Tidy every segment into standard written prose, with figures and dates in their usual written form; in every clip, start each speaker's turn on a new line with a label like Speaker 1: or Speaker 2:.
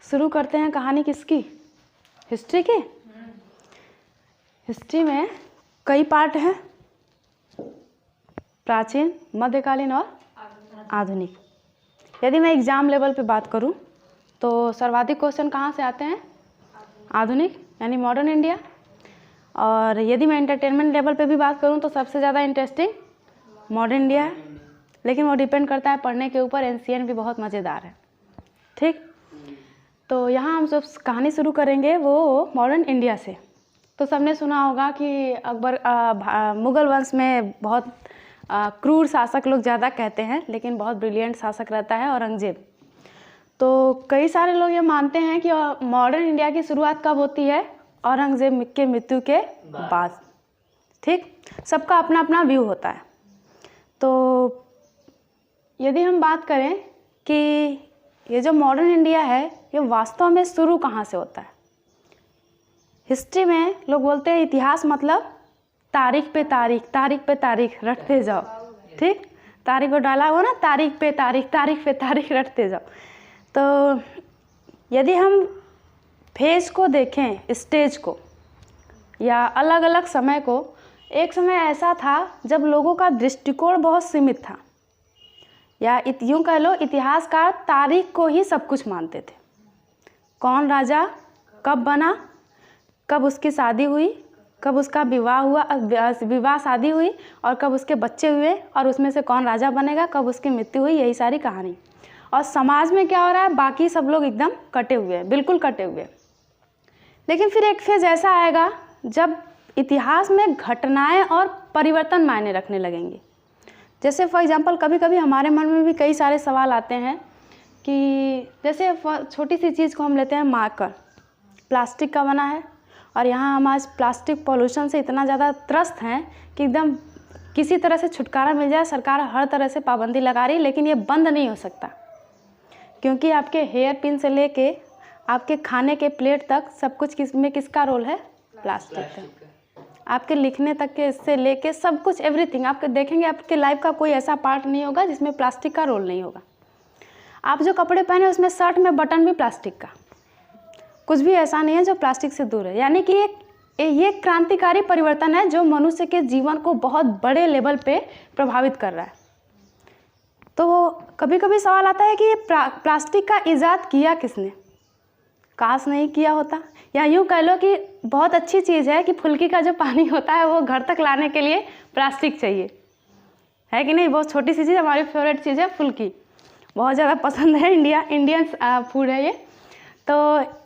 Speaker 1: शुरू करते हैं कहानी किसकी, हिस्ट्री की। हिस्ट्री में कई पार्ट हैं, प्राचीन, मध्यकालीन और आधुनिक। यदि मैं एग्ज़ाम लेवल पे बात करूं तो सर्वाधिक क्वेश्चन कहाँ से आते हैं, आधुनिक यानी मॉडर्न इंडिया। और यदि मैं एंटरटेनमेंट लेवल पे भी बात करूं तो सबसे ज़्यादा इंटरेस्टिंग मॉडर्न इंडिया है, लेकिन वो डिपेंड करता है पढ़ने के ऊपर। एनसीएन भी बहुत मज़ेदार है, ठीक। तो यहाँ हम सब कहानी शुरू करेंगे वो मॉडर्न इंडिया से। तो सबने सुना होगा कि अकबर मुग़ल वंश में बहुत क्रूर शासक लोग ज़्यादा कहते हैं, लेकिन बहुत ब्रिलियंट शासक रहता है औरंगज़ेब। तो कई सारे लोग ये मानते हैं कि मॉडर्न इंडिया की शुरुआत कब होती है, औरंगज़ेब के मृत्यु के बाद, ठीक। सबका अपना अपना व्यू होता है। तो यदि हम बात करें कि ये जो मॉडर्न इंडिया है ये वास्तव में शुरू कहाँ से होता है। हिस्ट्री में लोग बोलते हैं इतिहास मतलब तारीख पे तारीख, तारीख पे तारीख रटते जाओ, ठीक। तारीख को डाला हुआ ना, तारीख पे तारीख, तारीख पे तारीख रटते जाओ। तो यदि हम फेज को देखें, स्टेज को या अलग अलग समय को, एक समय ऐसा था जब लोगों का दृष्टिकोण बहुत सीमित था, या यूँ कह लो इतिहासकार तारीख को ही सब कुछ मानते थे। कौन राजा कब बना, कब उसकी शादी हुई, कब उसका विवाह हुआ, विवाह शादी हुई, और कब उसके बच्चे हुए, और उसमें से कौन राजा बनेगा, कब उसकी मृत्यु हुई, यही सारी कहानी। और समाज में क्या हो रहा है, बाकी सब लोग एकदम कटे हुए हैं, बिल्कुल कटे हुए हैं। लेकिन फिर एक फेज ऐसा आएगा जब इतिहास में घटनाएं और परिवर्तन मायने रखने लगेंगे। जैसे फॉर एग्जांपल कभी कभी हमारे मन में भी कई सारे सवाल आते हैं कि जैसे छोटी सी चीज़ को हम लेते हैं, मार्कर प्लास्टिक का बना है, और यहाँ हम आज प्लास्टिक पॉल्यूशन से इतना ज़्यादा त्रस्त हैं कि एकदम किसी तरह से छुटकारा मिल जाए। सरकार हर तरह से पाबंदी लगा रही, लेकिन ये बंद नहीं हो सकता, क्योंकि आपके हेयर पिन से लेके आपके खाने के प्लेट तक सब कुछ किसका रोल है, प्लास्टिक का। आपके लिखने तक के इससे लेके सब कुछ, एवरीथिंग आपके देखेंगे, आपके लाइफ का कोई ऐसा पार्ट नहीं होगा जिसमें प्लास्टिक का रोल नहीं होगा। आप जो कपड़े पहने उसमें शर्ट में बटन भी प्लास्टिक का, कुछ भी ऐसा नहीं है जो प्लास्टिक से दूर है। यानी कि ये क्रांतिकारी परिवर्तन है जो मनुष्य के जीवन को बहुत बड़े लेवल पे प्रभावित कर रहा है। तो कभी कभी सवाल आता है कि ये प्लास्टिक का ईजाद किया किसने, काश नहीं किया होता। या यूँ कह लो कि बहुत अच्छी चीज़ है कि फुल्की का जो पानी होता है वो घर तक लाने के लिए प्लास्टिक चाहिए, है कि नहीं। बहुत छोटी सी चीज़, हमारी फेवरेट चीज़ है फुल्की, बहुत ज़्यादा पसंद है, इंडियन फूड है ये। तो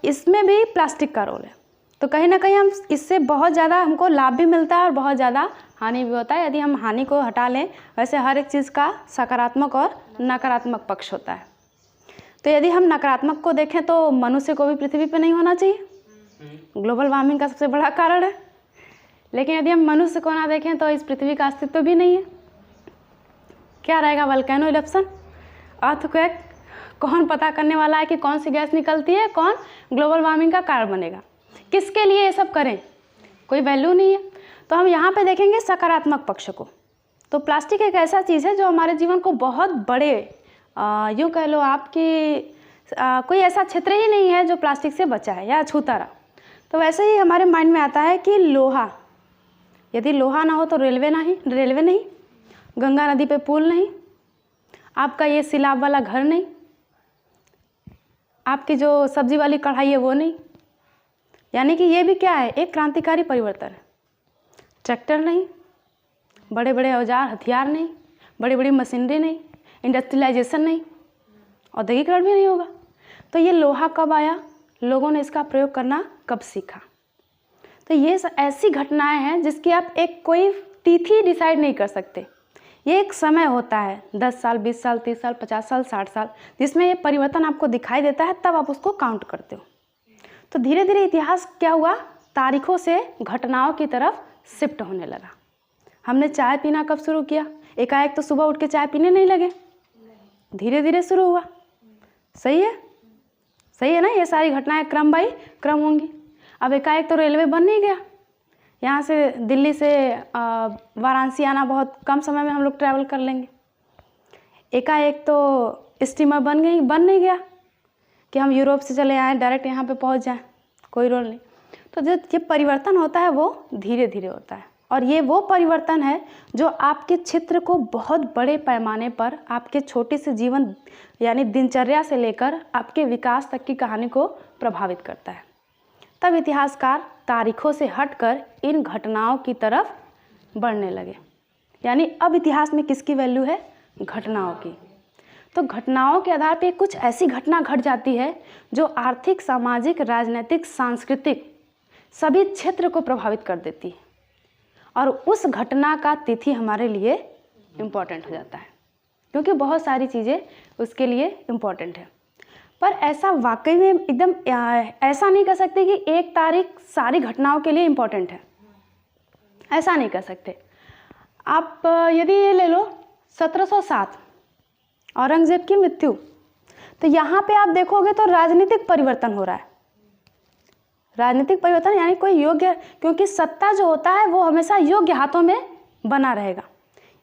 Speaker 1: इसमें भी प्लास्टिक का रोल है। तो कहीं ना कहीं हम इससे बहुत ज़्यादा हमको लाभ भी मिलता है और बहुत ज़्यादा हानि भी होता है। यदि हम हानि को हटा लें, वैसे हर एक चीज़ का सकारात्मक और नकारात्मक पक्ष होता है। तो यदि हम नकारात्मक को देखें तो मनुष्य को भी पृथ्वी पे नहीं होना चाहिए, ग्लोबल वार्मिंग का सबसे बड़ा कारण है। लेकिन यदि हम मनुष्य को ना देखें तो इस पृथ्वी का अस्तित्व भी नहीं है। क्या रहेगा, वल्केनो इरप्शन, अर्थक्वेक, कौन पता करने वाला है कि कौन सी गैस निकलती है, कौन ग्लोबल वार्मिंग का कारण बनेगा, किसके लिए ये सब करें, कोई वैल्यू नहीं है। तो हम यहाँ पे देखेंगे सकारात्मक पक्ष को। तो प्लास्टिक एक ऐसा चीज़ है जो हमारे जीवन को बहुत बड़े, यूँ कह लो आपकी कोई ऐसा क्षेत्र ही नहीं है जो प्लास्टिक से बचा है या छूता रहा। तो वैसे ही हमारे माइंड में आता है कि लोहा, यदि लोहा ना हो तो रेलवे नहीं, गंगा नदी पे पुल नहीं, आपका ये सिलाब वाला घर नहीं, आपकी जो सब्जी वाली कढ़ाई है वो नहीं। यानी कि ये भी क्या है, एक क्रांतिकारी परिवर्तन है। ट्रैक्टर नहीं, बड़े बड़े औजार हथियार नहीं, बड़ी बड़ी मशीनरी नहीं, इंडस्ट्रियलाइजेशन नहीं, औद्योगिकरण भी नहीं होगा। तो ये लोहा कब आया, लोगों ने इसका प्रयोग करना कब सीखा। तो ये ऐसी घटनाएं हैं जिसकी आप एक कोई तिथि डिसाइड नहीं कर सकते। ये एक समय होता है, 10 साल, 20 साल, 30 साल, 50 साल, 60 साल, जिसमें ये परिवर्तन आपको दिखाई देता है, तब आप उसको काउंट करते हो। तो धीरे धीरे इतिहास क्या हुआ, तारीखों से घटनाओं की तरफ शिफ्ट होने लगा। हमने चाय पीना कब शुरू किया, एकाएक तो सुबह उठ के चाय पीने नहीं लगे, धीरे धीरे शुरू हुआ। सही है ना, ये सारी घटनाएं क्रम बाई क्रम होंगी। अब एकाएक तो रेलवे बन नहीं गया, यहाँ से दिल्ली से वाराणसी आना बहुत कम समय में हम लोग ट्रैवल कर लेंगे। एकाएक तो स्टीमर बन नहीं गया, कि हम यूरोप से चले आएँ डायरेक्ट यहाँ पे पहुँच जाएँ, कोई रोल नहीं। तो जो ये परिवर्तन होता है वो धीरे धीरे होता है, और ये वो परिवर्तन है जो आपके क्षेत्र को बहुत बड़े पैमाने पर आपके छोटे से जीवन यानी दिनचर्या से लेकर आपके विकास तक की कहानी को प्रभावित करता है। तब इतिहासकार तारीखों से हटकर इन घटनाओं की तरफ बढ़ने लगे। यानी अब इतिहास में किसकी वैल्यू है? घटनाओं की। तो घटनाओं के आधार पर कुछ ऐसी घटना घट जाती है जो आर्थिक, सामाजिक, राजनीतिक, सांस्कृतिक सभी क्षेत्र को प्रभावित कर देती है, और उस घटना का तिथि हमारे लिए इम्पॉर्टेंट हो जाता है, क्योंकि बहुत सारी चीज़ें उसके लिए इम्पॉर्टेंट है। पर ऐसा वाकई में एकदम ऐसा नहीं कह सकते कि एक तारीख सारी घटनाओं के लिए इम्पॉर्टेंट है, ऐसा नहीं कह सकते। आप यदि ये ले लो 1707 औरंगजेब की मृत्यु, तो यहाँ पे आप देखोगे तो राजनीतिक परिवर्तन हो रहा है। राजनीतिक परिवर्तन यानी कोई योग्य, क्योंकि सत्ता जो होता है वो हमेशा योग्य हाथों में बना रहेगा।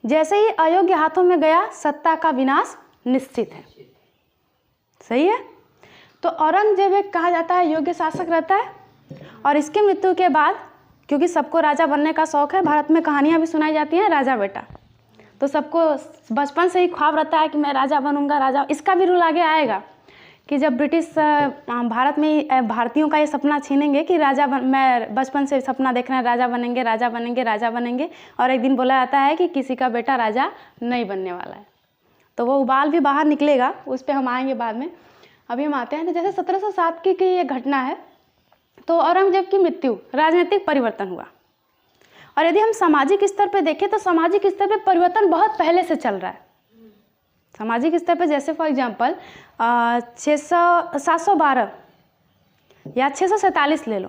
Speaker 1: जैसे ही अयोग्य हाथों में गया, सत्ता का विनाश निश्चित है। सही है। तो औरंगजेब एक कहा जाता है योग्य शासक रहता है, और इसकी मृत्यु के बाद, क्योंकि सबको राजा बनने का शौक है, भारत में कहानियाँ भी सुनाई जाती हैं राजा बेटा, तो सबको बचपन से ही ख्वाब रहता है कि मैं राजा बनूंगा, राजा। इसका भी रूल आगे आएगा कि जब ब्रिटिश भारत में भारतीयों का ये सपना छीनेंगे कि मैं बचपन से सपना देख रहे हैं राजा बनेंगे, राजा बनेंगे, राजा बनेंगे, और एक दिन बोला जाता है कि किसी का बेटा राजा नहीं बनने वाला है, तो वो उबाल भी बाहर निकलेगा, उस पर हम आएंगे बाद में। अभी हम आते हैं तो जैसे 1707 की ये घटना है, तो औरंगजेब की मृत्यु, राजनीतिक परिवर्तन हुआ। और यदि हम सामाजिक स्तर पर देखें तो सामाजिक स्तर पर परिवर्तन बहुत पहले से चल रहा है। सामाजिक स्तर पर जैसे फॉर एग्जांपल 712 या 647 ले लो।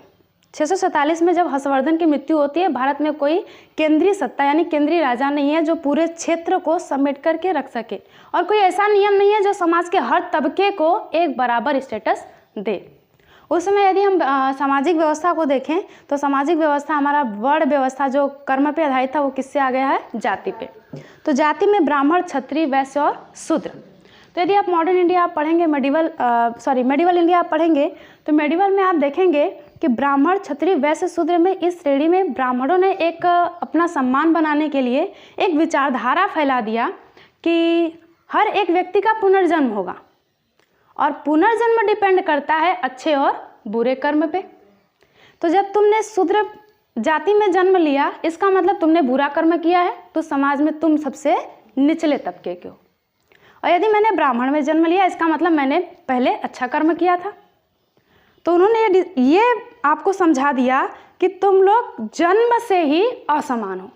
Speaker 1: 647 में जब हर्षवर्धन की मृत्यु होती है, भारत में कोई केंद्रीय सत्ता यानी केंद्रीय राजा नहीं है जो पूरे क्षेत्र को समेट करके रख सके, और कोई ऐसा नियम नहीं है जो समाज के हर तबके को एक बराबर स्टेटस दे। उस समय यदि हम सामाजिक व्यवस्था को देखें तो सामाजिक व्यवस्था, हमारा वर्ण व्यवस्था जो कर्म पे आधारित था, वो किससे आ गया है? जाति पे। तो जाति में ब्राह्मण, क्षत्रिय, वैश्य और शूद्र। तो यदि आप मॉडर्न इंडिया आप पढ़ेंगे, मेडिवल इंडिया आप पढ़ेंगे, तो मेडिवल में आप देखेंगे कि ब्राह्मण, क्षत्रिय, वैश्य, शूद्र में इस श्रेणी में ब्राह्मणों ने एक अपना सम्मान बनाने के लिए एक विचारधारा फैला दिया कि हर एक व्यक्ति का पुनर्जन्म होगा, और पुनर्जन्म डिपेंड करता है अच्छे और बुरे कर्म पे। तो जब तुमने शूद्र जाति में जन्म लिया, इसका मतलब तुमने बुरा कर्म किया है, तो समाज में तुम सबसे निचले तबके के हो। और यदि मैंने ब्राह्मण में जन्म लिया, इसका मतलब मैंने पहले अच्छा कर्म किया था। तो उन्होंने ये आपको समझा दिया कि तुम लोग जन्म से ही असमान हो,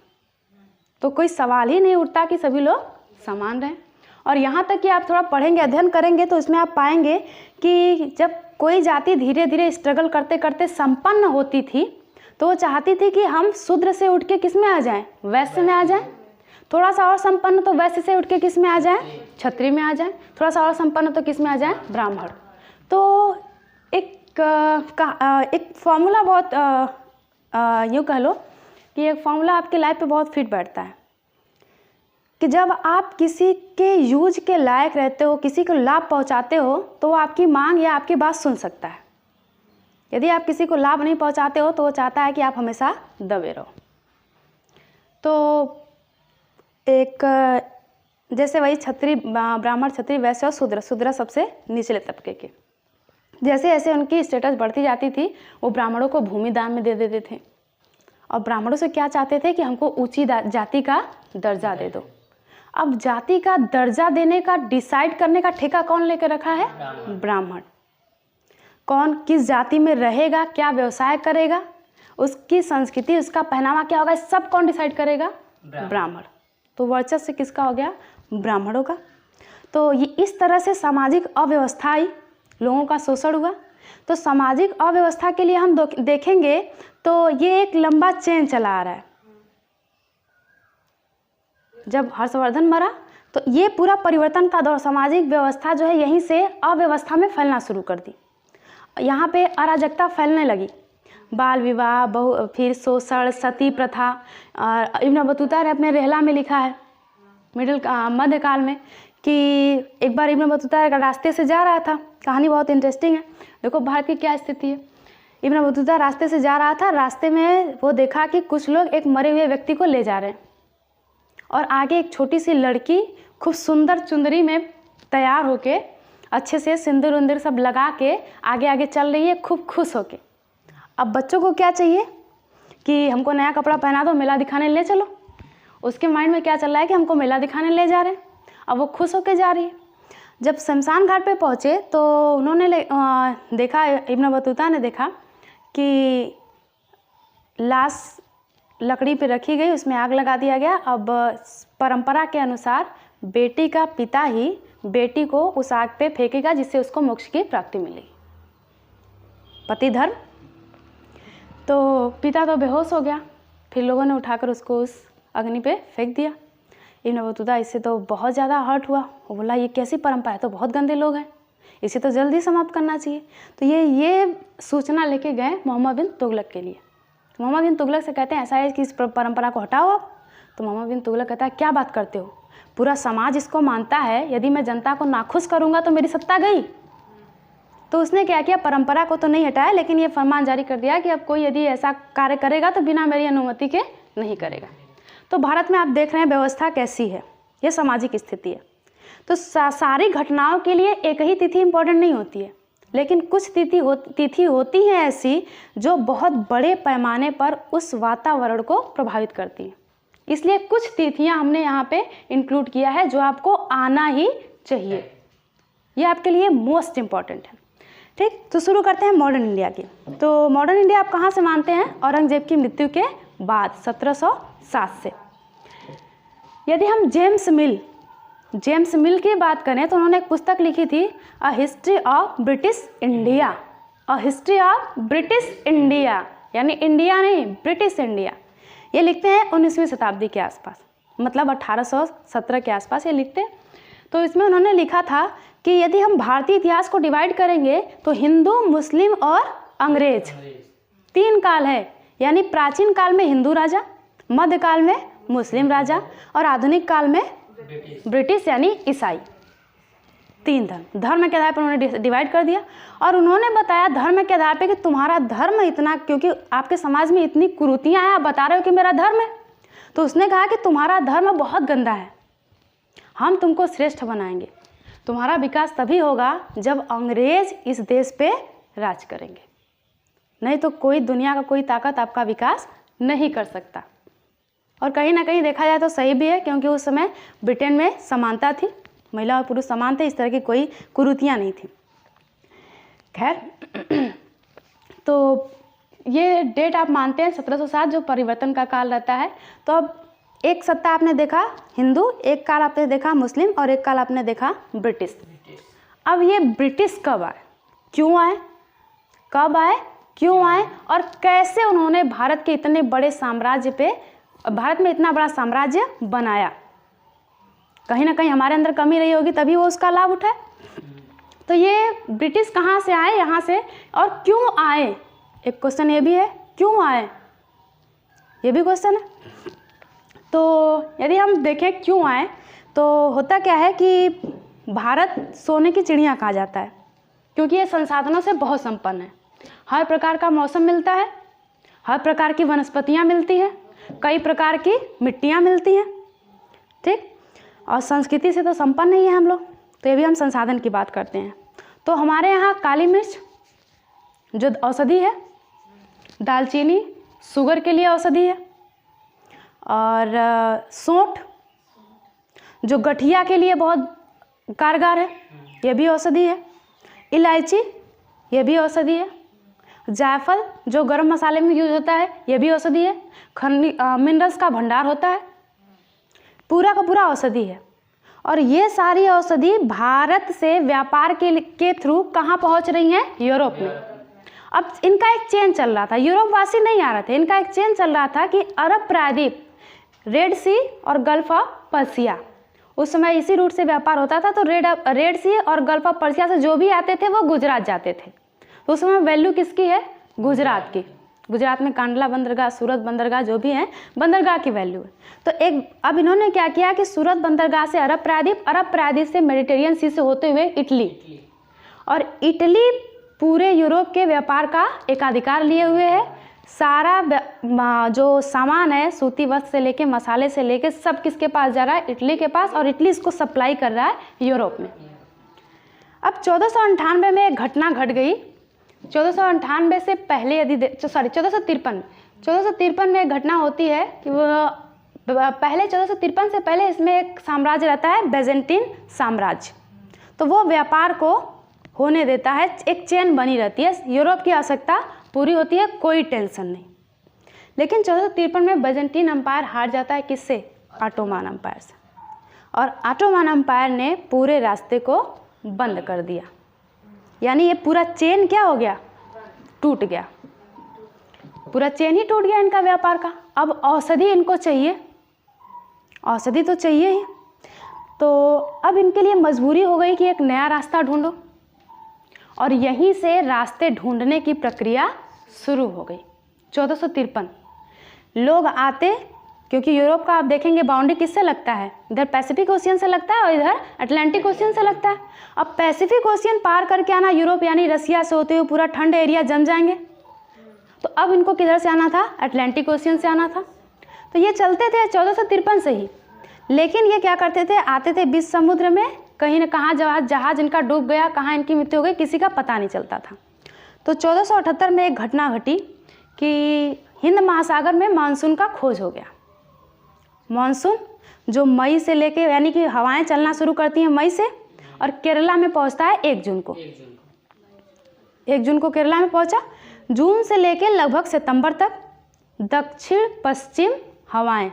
Speaker 1: तो कोई सवाल ही नहीं उठता कि सभी लोग समान रहें। और यहाँ तक कि आप थोड़ा पढ़ेंगे, अध्ययन करेंगे, तो इसमें आप पाएंगे कि जब कोई जाति धीरे धीरे स्ट्रगल करते करते संपन्न होती थी, तो वो चाहती थी कि हम शूद्र से उठ के किस में आ जाएं? वैश्य में आ जाएं। थोड़ा सा और संपन्न तो वैश्य से उठ के किस में आ जाएं? क्षत्रिय में आ जाएं। थोड़ा सा और संपन्न तो किस में आ जाएं? ब्राह्मण। तो एक फॉर्मूला बहुत यूँ कह लो कि एक फॉर्मूला आपकी लाइफ पे बहुत फिट बैठता है कि जब आप किसी के यूज के लायक रहते हो, किसी को लाभ पहुंचाते हो, तो वो आपकी मांग या आपकी बात सुन सकता है। यदि आप किसी को लाभ नहीं पहुंचाते हो तो वो चाहता है कि आप हमेशा दबे रहो। तो एक जैसे वही क्षत्रिय, ब्राह्मण, क्षत्रिय, वैश्य और शूद्र सबसे निचले तबके के, जैसे जैसे उनकी स्टेटस बढ़ती जाती थी, वो ब्राह्मणों को भूमि दान में दे देते थे, और ब्राह्मणों से क्या चाहते थे कि हमको ऊंची जाति का दर्जा दे दो। अब जाति का दर्जा देने का डिसाइड करने का ठेका कौन लेकर रखा है? ब्राह्मण। कौन किस जाति में रहेगा, क्या व्यवसाय करेगा, उसकी संस्कृति, उसका पहनावा क्या होगा, सब कौन डिसाइड करेगा? ब्राह्मण। तो वर्चस्व किसका हो गया? ब्राह्मणों का। तो ये इस तरह से सामाजिक अव्यवस्था आई, लोगों का शोषण हुआ। तो सामाजिक अव्यवस्था के लिए हम देखेंगे तो ये एक लंबा चेन चला आ रहा है। जब हर्षवर्धन मरा तो ये पूरा परिवर्तन का दौर, सामाजिक व्यवस्था जो है यहीं से अव्यवस्था में फैलना शुरू कर दी। यहाँ पे अराजकता फैलने लगी, बाल विवाह, फिर शोषण, सती प्रथा। इब्न बतूता ने अपने रहला में लिखा है मध्यकाल में कि एक बार इब्न बतूता रास्ते से जा रहा था। कहानी बहुत इंटरेस्टिंग है। देखो भारत की क्या स्थिति है। इब्न बतूता रास्ते से जा रहा था, रास्ते में वो देखा कि कुछ लोग एक मरे हुए व्यक्ति को ले जा रहे हैं और आगे एक छोटी सी लड़की खूब सुंदर चुंदरी में तैयार होके, अच्छे से सिंदूर उंदूर सब लगा के आगे आगे चल रही है, खूब खुश होके। अब बच्चों को क्या चाहिए कि हमको नया कपड़ा पहना दो, मेला दिखाने ले चलो। उसके माइंड में क्या चल रहा है कि हमको मेला दिखाने ले जा रहे हैं। अब वो खुश होके जा रही है। जब शमशान घाट पे पहुँचे तो उन्होंने देखा, इब्न बतूता ने देखा कि लाश लकड़ी पे रखी गई, उसमें आग लगा दिया गया। अब परंपरा के अनुसार बेटी का पिता ही बेटी को उस आग पे फेंकेगा जिससे उसको मोक्ष की प्राप्ति मिलेगी, पति धर्म। तो पिता तो बेहोश हो गया, फिर लोगों ने उठाकर उसको उस अग्नि पे फेंक दिया। इब्न बतूता इससे तो बहुत ज़्यादा हर्ट हुआ। वो बोला ये कैसी परंपरा है, तो बहुत गंदे लोग हैं, इसे तो जल्दी समाप्त करना चाहिए। तो ये सूचना लेके गए मोहम्मद बिन तुगलक के लिए। तो मोहम्मद बिन तुगलक से कहते हैं ऐसा है कि इस परंपरा को हटाओ आप। तो मोहम्मद बिन तुगलक कहता है क्या बात करते हो, पूरा समाज इसको मानता है, यदि मैं जनता को नाखुश करूँगा तो मेरी सत्ता गई। तो उसने क्या किया, परंपरा को तो नहीं हटाया, लेकिन ये फरमान जारी कर दिया कि अब कोई यदि ऐसा कार्य करेगा तो बिना मेरी अनुमति के नहीं करेगा। तो भारत में आप देख रहे हैं व्यवस्था कैसी है, ये सामाजिक स्थिति है। तो सारी घटनाओं के लिए एक ही तिथि इम्पोर्टेंट नहीं होती है, लेकिन कुछ तिथि होती हैं ऐसी जो बहुत बड़े पैमाने पर उस वातावरण को प्रभावित करती हैं। इसलिए कुछ तिथियां हमने यहाँ पे इंक्लूड किया है जो आपको आना ही चाहिए, ये आपके लिए मोस्ट इम्पॉर्टेंट है। ठीक, तो शुरू करते हैं मॉडर्न इंडिया की। तो मॉडर्न इंडिया आप कहाँ से मानते हैं, औरंगजेब की मृत्यु के बाद 1707 से। यदि हम जेम्स मिल की बात करें तो उन्होंने एक पुस्तक लिखी थी, a history of British India. A history of British India यानी इंडिया नहीं, ब्रिटिश इंडिया। ये लिखते हैं 19वीं शताब्दी के आसपास, मतलब 1817 के आसपास ये लिखते हैं। तो इसमें उन्होंने लिखा था कि यदि हम भारतीय इतिहास को डिवाइड करेंगे तो हिंदू, मुस्लिम और अंग्रेज 3 काल है, यानी प्राचीन काल में हिंदू राजा, मध्यकाल में मुस्लिम राजा और आधुनिक काल में ब्रिटिश यानी ईसाई। 3 धर्म के आधार पर उन्होंने डिवाइड कर दिया। और उन्होंने बताया धर्म के आधार पर कि तुम्हारा धर्म इतना, क्योंकि आपके समाज में इतनी कुरीतियाँ हैं, आप बता रहे हो कि मेरा धर्म है, तो उसने कहा कि तुम्हारा धर्म बहुत गंदा है, हम तुमको श्रेष्ठ बनाएंगे। तुम्हारा विकास तभी होगा जब अंग्रेज इस देश पे राज करेंगे, नहीं तो कोई दुनिया का कोई ताकत आपका विकास नहीं कर सकता। और कहीं ना कहीं देखा जाए तो सही भी है, क्योंकि उस समय ब्रिटेन में समानता थी, महिला और पुरुष समान थे, इस तरह की कोई कुरीतियाँ नहीं थी। खैर, तो ये डेट आप मानते हैं 1707 जो परिवर्तन का काल रहता है। तो अब एक सत्ता आपने देखा हिंदू, एक काल आपने देखा मुस्लिम और एक काल आपने देखा ब्रिटिश। अब ये ब्रिटिश कब आए, क्यों आए, कब आए, क्यों आए और कैसे उन्होंने भारत के इतने बड़े साम्राज्य पे, भारत में इतना बड़ा साम्राज्य बनाया। कहीं ना कहीं हमारे अंदर कमी रही होगी तभी वो उसका लाभ उठाए। तो ये ब्रिटिश कहाँ से आए, यहाँ से, और क्यों आए, एक क्वेश्चन ये भी है, क्यों आए, ये भी क्वेश्चन है। तो यदि हम देखें क्यों आए तो होता क्या है कि भारत सोने की चिड़िया कहा जाता है, क्योंकि ये संसाधनों से बहुत संपन्न है। हर प्रकार का मौसम मिलता है, हर प्रकार की वनस्पतियाँ मिलती हैं, कई प्रकार की मिट्टियाँ मिलती हैं, ठीक, और संस्कृति से तो संपन्न ही है हम लोग। तो ये भी हम संसाधन की बात करते हैं। तो हमारे यहाँ काली मिर्च जो औषधि है, दालचीनी शुगर के लिए औषधि है, और सौंठ जो गठिया के लिए बहुत कारगर है, ये भी औषधि है, इलायची ये भी औषधि है, जायफल जो गरम मसाले में यूज होता है ये भी औषधि है, मिनरल्स का भंडार होता है, पूरा का पूरा औषधि है। और ये सारी औषधि भारत से व्यापार के थ्रू कहाँ पहुँच रही हैं, यूरोप में। अब इनका एक चेन चल रहा था, यूरोप वासी नहीं आ रहे थे, इनका एक चेन चल रहा था कि अरब प्रायद्वीप, रेड सी और गल्फ ऑफ पर्सिया, उस समय इसी रूट से व्यापार होता था। तो रेड सी और गल्फ ऑफ पर्सिया से जो भी आते थे वो गुजरात जाते थे। तो उस समय वैल्यू किसकी है, गुजरात की। गुजरात में कांडला बंदरगाह, सूरत बंदरगाह जो भी हैं, बंदरगाह की वैल्यू है। तो अब इन्होंने क्या किया कि सूरत बंदरगाह से अरब प्रायद्वीप से मेडिटेरियन सी से होते हुए इटली, और इटली पूरे यूरोप के व्यापार का एकाधिकार लिए हुए है। सारा जो सामान है, सूती वस्त्र से लेके मसाले से लेके सब किसके पास जा रहा है? इटली के पास, और इटली इसको सप्लाई कर रहा है यूरोप में। अब 1498 में एक घटना घट गई। 1498 से पहले यदि 1453 में एक घटना होती है कि वो पहले 1453 से पहले इसमें एक साम्राज्य रहता है, बेजेंटीन साम्राज्य। तो वो व्यापार को होने देता है, एक चेन बनी रहती है, यूरोप की आवश्यकता पूरी होती है, कोई टेंशन नहीं। लेकिन 1453 में बेजेंटीन अम्पायर हार जाता है, किससे? ऑटोमान अम्पायर से। और ऑटोमान अम्पायर ने पूरे रास्ते को बंद कर दिया, यानी ये पूरा चेन क्या हो गया? टूट गया, पूरा चेन ही टूट गया इनका व्यापार का। अब औषधि इनको चाहिए, औषधि तो चाहिए ही। तो अब इनके लिए मजबूरी हो गई कि एक नया रास्ता ढूंढो, और यहीं से रास्ते ढूंढने की प्रक्रिया शुरू हो गई। 1453 लोग आते, क्योंकि यूरोप का आप देखेंगे बाउंड्री किससे लगता है? इधर पैसिफिक ओशियन से लगता है और इधर अटलांटिक ओशियन से लगता है। अब पैसिफिक ओशियन पार करके आना, यूरोप यानी रसिया से होते हुए पूरा ठंड एरिया जम जाएंगे। तो अब इनको किधर से आना था? अटलांटिक ओशियन से आना था। तो ये चलते थे 1453 से ही, लेकिन ये क्या करते थे? आते थे बीच समुद्र में, कहीं न कहाँ जहाज इनका डूब गया, कहाँ इनकी मृत्यु हो गई, किसी का पता नहीं चलता था। तो 1478 में एक घटना घटी कि हिंद महासागर में मानसून का खोज हो गया। मानसून जो मई से लेके, यानी कि हवाएं चलना शुरू करती हैं मई से, और केरला में पहुंचता है 1 जून को। 1 जून को केरला में पहुंचा। जून से लेके लगभग सितंबर तक दक्षिण पश्चिम हवाएं,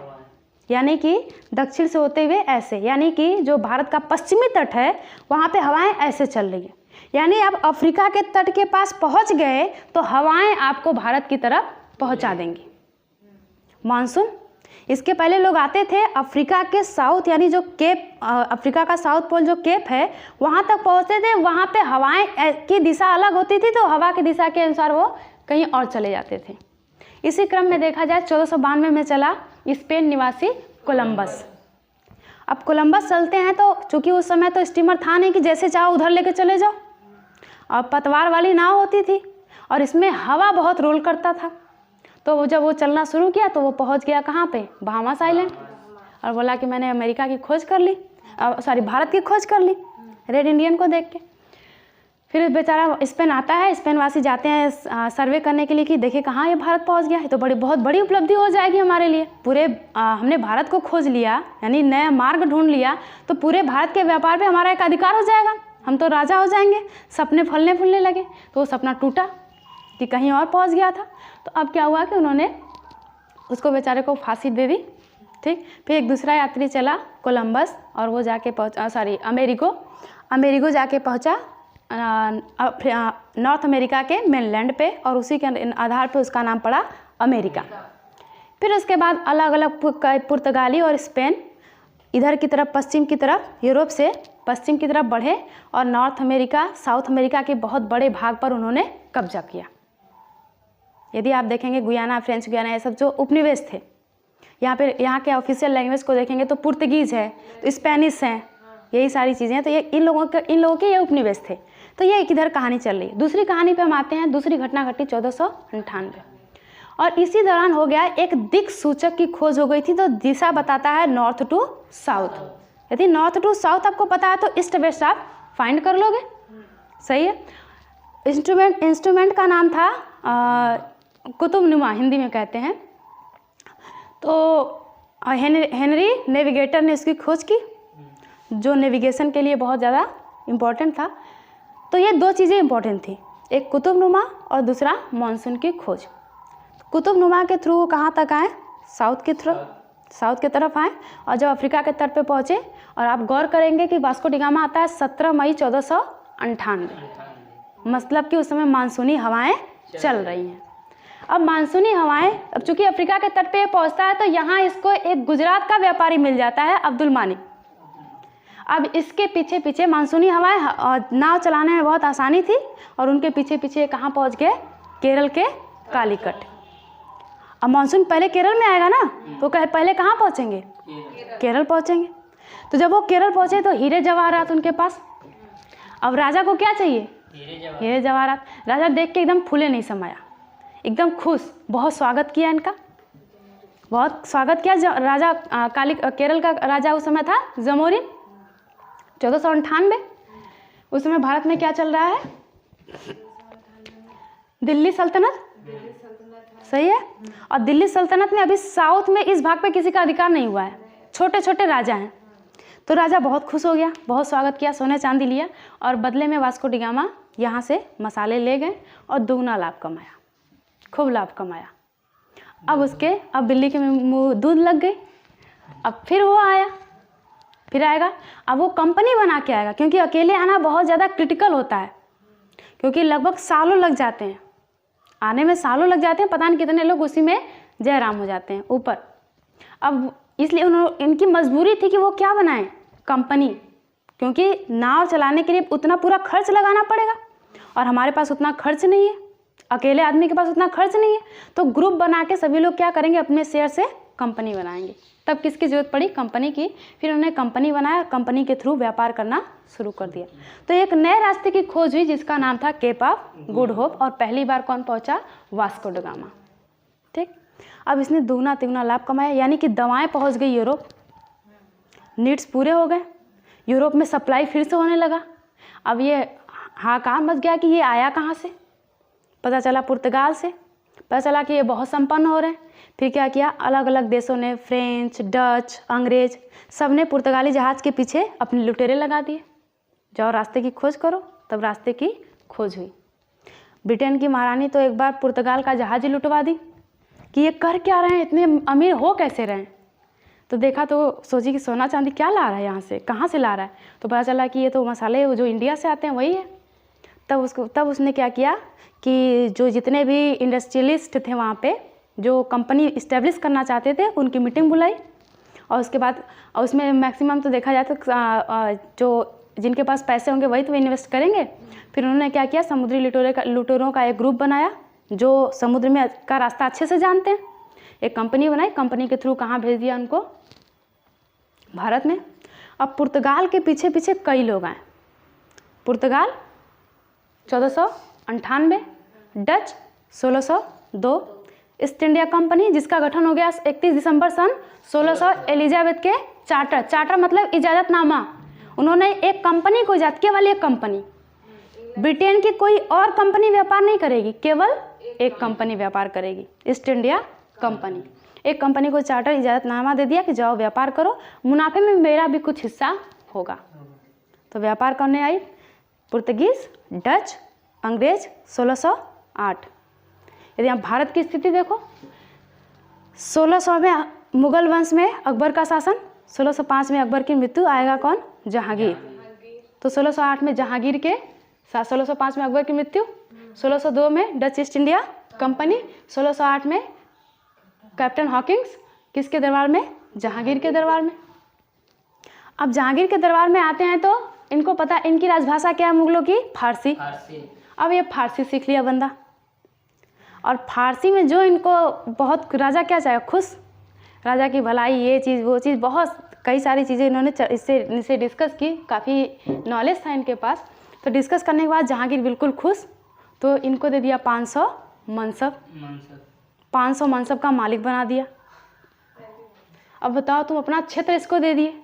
Speaker 1: यानी कि दक्षिण से होते हुए ऐसे, यानी कि जो भारत का पश्चिमी तट है वहाँ पे हवाएं ऐसे चल रही है। यानी आप अफ्रीका के तट के पास पहुँच गए तो हवाएं आपको भारत की तरफ पहुँचा देंगी मानसून। इसके पहले लोग आते थे अफ्रीका के साउथ, यानी जो केप, अफ्रीका का साउथ पोल जो केप है वहाँ तक पहुँचते थे। वहाँ पे हवाएं की दिशा अलग होती थी, तो हवा की दिशा के अनुसार वो कहीं और चले जाते थे। इसी क्रम में देखा जाए 1492 में चला स्पेन निवासी कोलंबस। अब कोलंबस चलते हैं तो चूँकि उस समय तो स्टीमर था नहीं कि जैसे चाहो उधर लेके चले जाओ, और पतवार वाली नाव होती थी, और इसमें हवा बहुत रोल करता था। तो जब वो चलना शुरू किया तो वो पहुंच गया कहाँ पे? बहामास आइलैंड, और बोला कि मैंने अमेरिका की खोज कर ली, भारत की खोज कर ली रेड इंडियन को देख के। फिर बेचारा स्पेन आता है, स्पेन वासी जाते हैं सर्वे करने के लिए कि देखे कहाँ ये भारत पहुंच गया है। तो बहुत बड़ी उपलब्धि हो जाएगी हमारे लिए। पूरे हमने भारत को खोज लिया, यानी नया मार्ग ढूंढ लिया, तो पूरे भारत के व्यापार पे हमारा एक अधिकार हो जाएगा, हम तो राजा हो जाएंगे। सपने फलने फूलने लगे, तो वो सपना टूटा कि कहीं और पहुँच गया था। तो अब क्या हुआ कि उन्होंने उसको बेचारे को फांसी दे दी। ठीक, फिर एक दूसरा यात्री चला कोलंबस, और वो जाके पहुँचा अमेरिगो जाके पहुँचा नॉर्थ अमेरिका के मेनलैंड पे, और उसी के आधार पे उसका नाम पड़ा अमेरिका। फिर उसके बाद अलग अलग पुर्तगाली और स्पेन इधर की तरफ पश्चिम की तरफ, यूरोप से पश्चिम की तरफ बढ़े, और नॉर्थ अमेरिका, साउथ अमेरिका के बहुत बड़े भाग पर उन्होंने कब्जा किया। यदि आप देखेंगे गुयाना, फ्रेंच गुयाना, ये सब जो उपनिवेश थे, यहाँ के ऑफिशियल लैंग्वेज को देखेंगे तो पुर्तगीज है, तो स्पेनिश है, यही सारी चीज़ें हैं। तो ये इन लोगों के ये उपनिवेश थे। तो ये एक इधर कहानी चल रही है। दूसरी कहानी पे हम आते हैं। दूसरी घटना घटी 1498, और इसी दौरान हो गया एक दिक् सूचक की खोज हो गई थी। तो दिशा बताता है नॉर्थ टू साउथ। यदि नॉर्थ टू साउथ आपको पता है तो ईस्ट वेस्ट आप फाइंड कर लोगे, सही है। इंस्ट्रूमेंट का नाम था कुतुबनुमा, हिंदी में कहते हैं। तो हेनरी नेविगेटर ने इसकी खोज की, जो नेविगेशन के लिए बहुत ज़्यादा इम्पोर्टेंट था। तो ये 2 चीज़ें इम्पोर्टेंट थी, एक कुतुबनुमा और दूसरा मानसून की खोज। कुतुबनुमा के थ्रू वो कहाँ तक आए? साउथ की तरफ आए, और जब अफ्रीका के तट पे पहुँचे, और आप गौर करेंगे कि वास्को डी गामा आता है 17 मई 1498, मतलब कि उस समय मानसूनी हवाएं चल रही हैं। अब मानसूनी हवाएं, अब चूंकि अफ्रीका के तट पे पहुंचता है तो यहाँ इसको एक गुजरात का व्यापारी मिल जाता है, अब्दुल मानिक। अब इसके पीछे पीछे मानसूनी हवाएं, नाव चलाने में बहुत आसानी थी, और उनके पीछे पीछे कहाँ पहुँच गए? केरल के कालीकट। अब मानसून पहले केरल में आएगा ना, तो पहले कहाँ पहुँचेंगे? केरल पहुँचेंगे। तो जब वो केरल पहुँचे तो हीरे जवाहरात उनके पास। अब राजा को क्या चाहिए? हीरे जवाहरात। राजा देख के एकदम फूले नहीं समाया, एकदम खुश, बहुत स्वागत किया इनका, बहुत स्वागत किया। राजा केरल का राजा उस समय था जमोरिन, 1498। उस समय भारत में क्या चल रहा है? दिल्ली सल्तनत, सही है। और दिल्ली सल्तनत में अभी साउथ में इस भाग पे किसी का अधिकार नहीं हुआ है, छोटे छोटे राजा हैं। तो राजा बहुत खुश हो गया, बहुत स्वागत किया, सोने चांदी लिया, और बदले में वास्को डी गामा यहाँ से मसाले ले गए और दुगना लाभ कमाया, खूब लाभ कमाया। अब बिल्ली के मुँह दूध लग गई। अब फिर वो आया, फिर आएगा। अब वो कंपनी बना के आएगा, क्योंकि अकेले आना बहुत ज़्यादा क्रिटिकल होता है, क्योंकि लगभग सालों लग जाते हैं, आने में सालों लग जाते हैं। पता नहीं कितने लोग उसी में जयराम हो जाते हैं ऊपर। अब इसलिए इनकी मजबूरी थी कि वो क्या बनाएं? कंपनी, क्योंकि नाव चलाने के लिए उतना पूरा खर्च लगाना पड़ेगा, और हमारे पास उतना खर्च नहीं है, अकेले आदमी के पास उतना खर्च नहीं है। तो ग्रुप बना के सभी लोग क्या करेंगे? अपने शेयर से कंपनी बनाएंगे। तब किसकी ज़रूरत पड़ी? कंपनी की। फिर उन्होंने कंपनी बनाया, कंपनी के थ्रू व्यापार करना शुरू कर दिया। तो एक नए रास्ते की खोज हुई जिसका नाम था केप ऑफ गुड होप, और पहली बार कौन पहुंचा? Vasco D gamma. ठीक। अब इसने दुगना तिगुना लाभ कमाया, यानी कि दवाएं पहुंच गई यूरोप, नीड्स पूरे हो गए, यूरोप में सप्लाई फिर से होने लगा। अब ये हाहाकार मच गया कि ये आया कहाँ से? पता चला पुर्तगाल से, पता चला कि ये बहुत संपन्न हो रहे हैं। फिर क्या किया? अलग अलग देशों ने, फ्रेंच, डच, अंग्रेज, सब ने पुर्तगाली जहाज़ के पीछे अपने लुटेरे लगा दिए, जाओ रास्ते की खोज करो। तब रास्ते की खोज हुई। ब्रिटेन की महारानी तो एक बार पुर्तगाल का जहाज़ ही लुटवा दी कि ये कर क्या रहे हैं, इतने अमीर हो कैसे रहे हैं। तो देखा तो सोची कि सोना चांदी क्या ला रहा है यहाँ से, कहाँ से ला रहा है। तो पता चला कि ये तो मसाले जो इंडिया से आते हैं वही है। तब उसने क्या किया कि जो जितने भी इंडस्ट्रियलिस्ट थे वहाँ पे, जो कंपनी इस्टेब्लिश करना चाहते थे, उनकी मीटिंग बुलाई। और उसके बाद उसमें मैक्सिमम तो देखा जाए तो जो जिनके पास पैसे होंगे वही तो इन्वेस्ट करेंगे। फिर उन्होंने क्या किया? समुद्री लुटेरों का एक ग्रुप बनाया जो समुद्र में का रास्ता अच्छे से जानते हैं। एक कंपनी बनाई, कंपनी के थ्रू कहाँ भेज दिया उनको? भारत में। अब पुर्तगाल के पीछे पीछे कई लोग आए। पुर्तगाल 1498, डच 1602, ईस्ट इंडिया कंपनी जिसका गठन हो गया 31 दिसंबर सन 1600 एलिजाबेथ के चार्टर मतलब इजाज़तनामा। उन्होंने एक कंपनी को इजाज़त, केवल एक कंपनी, ब्रिटेन की कोई और कंपनी व्यापार नहीं करेगी, केवल एक कंपनी व्यापार करेगी, ईस्ट इंडिया कंपनी। एक कंपनी को चार्टर इजाज़तनामा दे दिया कि जाओ व्यापार करो, मुनाफे में मेरा भी कुछ हिस्सा होगा। तो व्यापार करने आई पुर्तगीज, डच, अंग्रेज 1608। यदि आप भारत की स्थिति देखो, 1600 में मुगल वंश में अकबर का शासन, 1605 में अकबर की मृत्यु, आएगा कौन? जहांगीर। तो 1608 में जहांगीर के साथ 1605 में अकबर की मृत्यु, 1602 में डच ईस्ट इंडिया कंपनी, 1608 में कैप्टन हॉकिंग्स किसके दरबार में? जहांगीर के दरबार में। अब जहांगीर के दरबार में आते हैं तो इनको पता, इनकी राजभाषा क्या है मुगलों की? फारसी। अब ये फारसी सीख लिया बंदा, और फारसी में जो इनको बहुत, राजा क्या चाहे? खुश, राजा की भलाई, ये चीज़ वो चीज़, बहुत कई सारी चीज़ें इन्होंने इससे डिस्कस की, काफ़ी नॉलेज था इनके पास। तो डिस्कस करने के बाद जहांगीर बिल्कुल खुश, तो इनको दे दिया 500 मनसब, 500 मनसब का मालिक बना दिया। अब बताओ, तुम अपना क्षेत्र इसको दे दिए।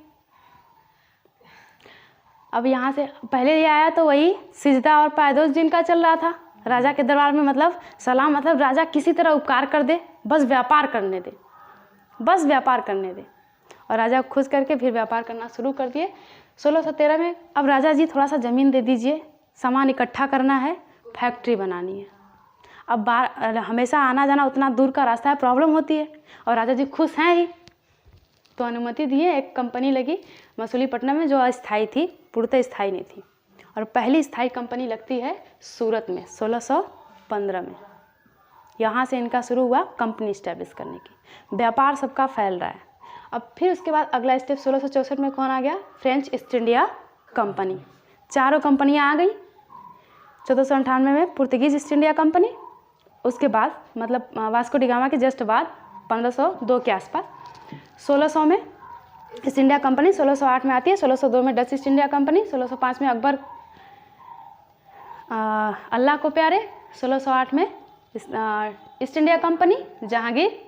Speaker 1: अब यहाँ से पहले ये आया तो वही सिजदा और पायदोस जिनका चल रहा था राजा के दरबार में, मतलब सलाम, मतलब राजा किसी तरह उपकार कर दे, बस व्यापार करने दे, बस व्यापार करने दे। और राजा खुश करके फिर व्यापार करना शुरू कर दिए। 1613 में अब राजा जी थोड़ा सा ज़मीन दे दीजिए, सामान इकट्ठा करना है, फैक्ट्री बनानी है। अब हमेशा आना जाना उतना दूर का रास्ता है, प्रॉब्लम होती है, और राजा जी खुश हैं ही, तो अनुमति दिए। एक कंपनी लगी मसूलीपट्टनम में जो अस्थायी थी, पूर्णतः स्थायी नहीं थी, और पहली स्थायी कंपनी लगती है सूरत में 1615 में। यहाँ से इनका शुरू हुआ कंपनी इस्टेब्लिश करने की। व्यापार सबका फैल रहा है। अब फिर उसके बाद अगला स्टेप 1664 में कौन आ गया? French east India company. चारों कंपनियाँ आ गई। 1498 में पुर्तगीज ईस्ट इंडिया कंपनी, उसके बाद मतलब वास्को डी गामा के जस्ट बाद 1502 के आसपास 1600 में ईस्ट इंडिया कंपनी, 1608 में आती है, 1602 में डच ईस्ट इंडिया कंपनी, 1605 में अकबर अल्लाह को प्यारे, 1608 में ईस्ट इंडिया कंपनी जहांगीर,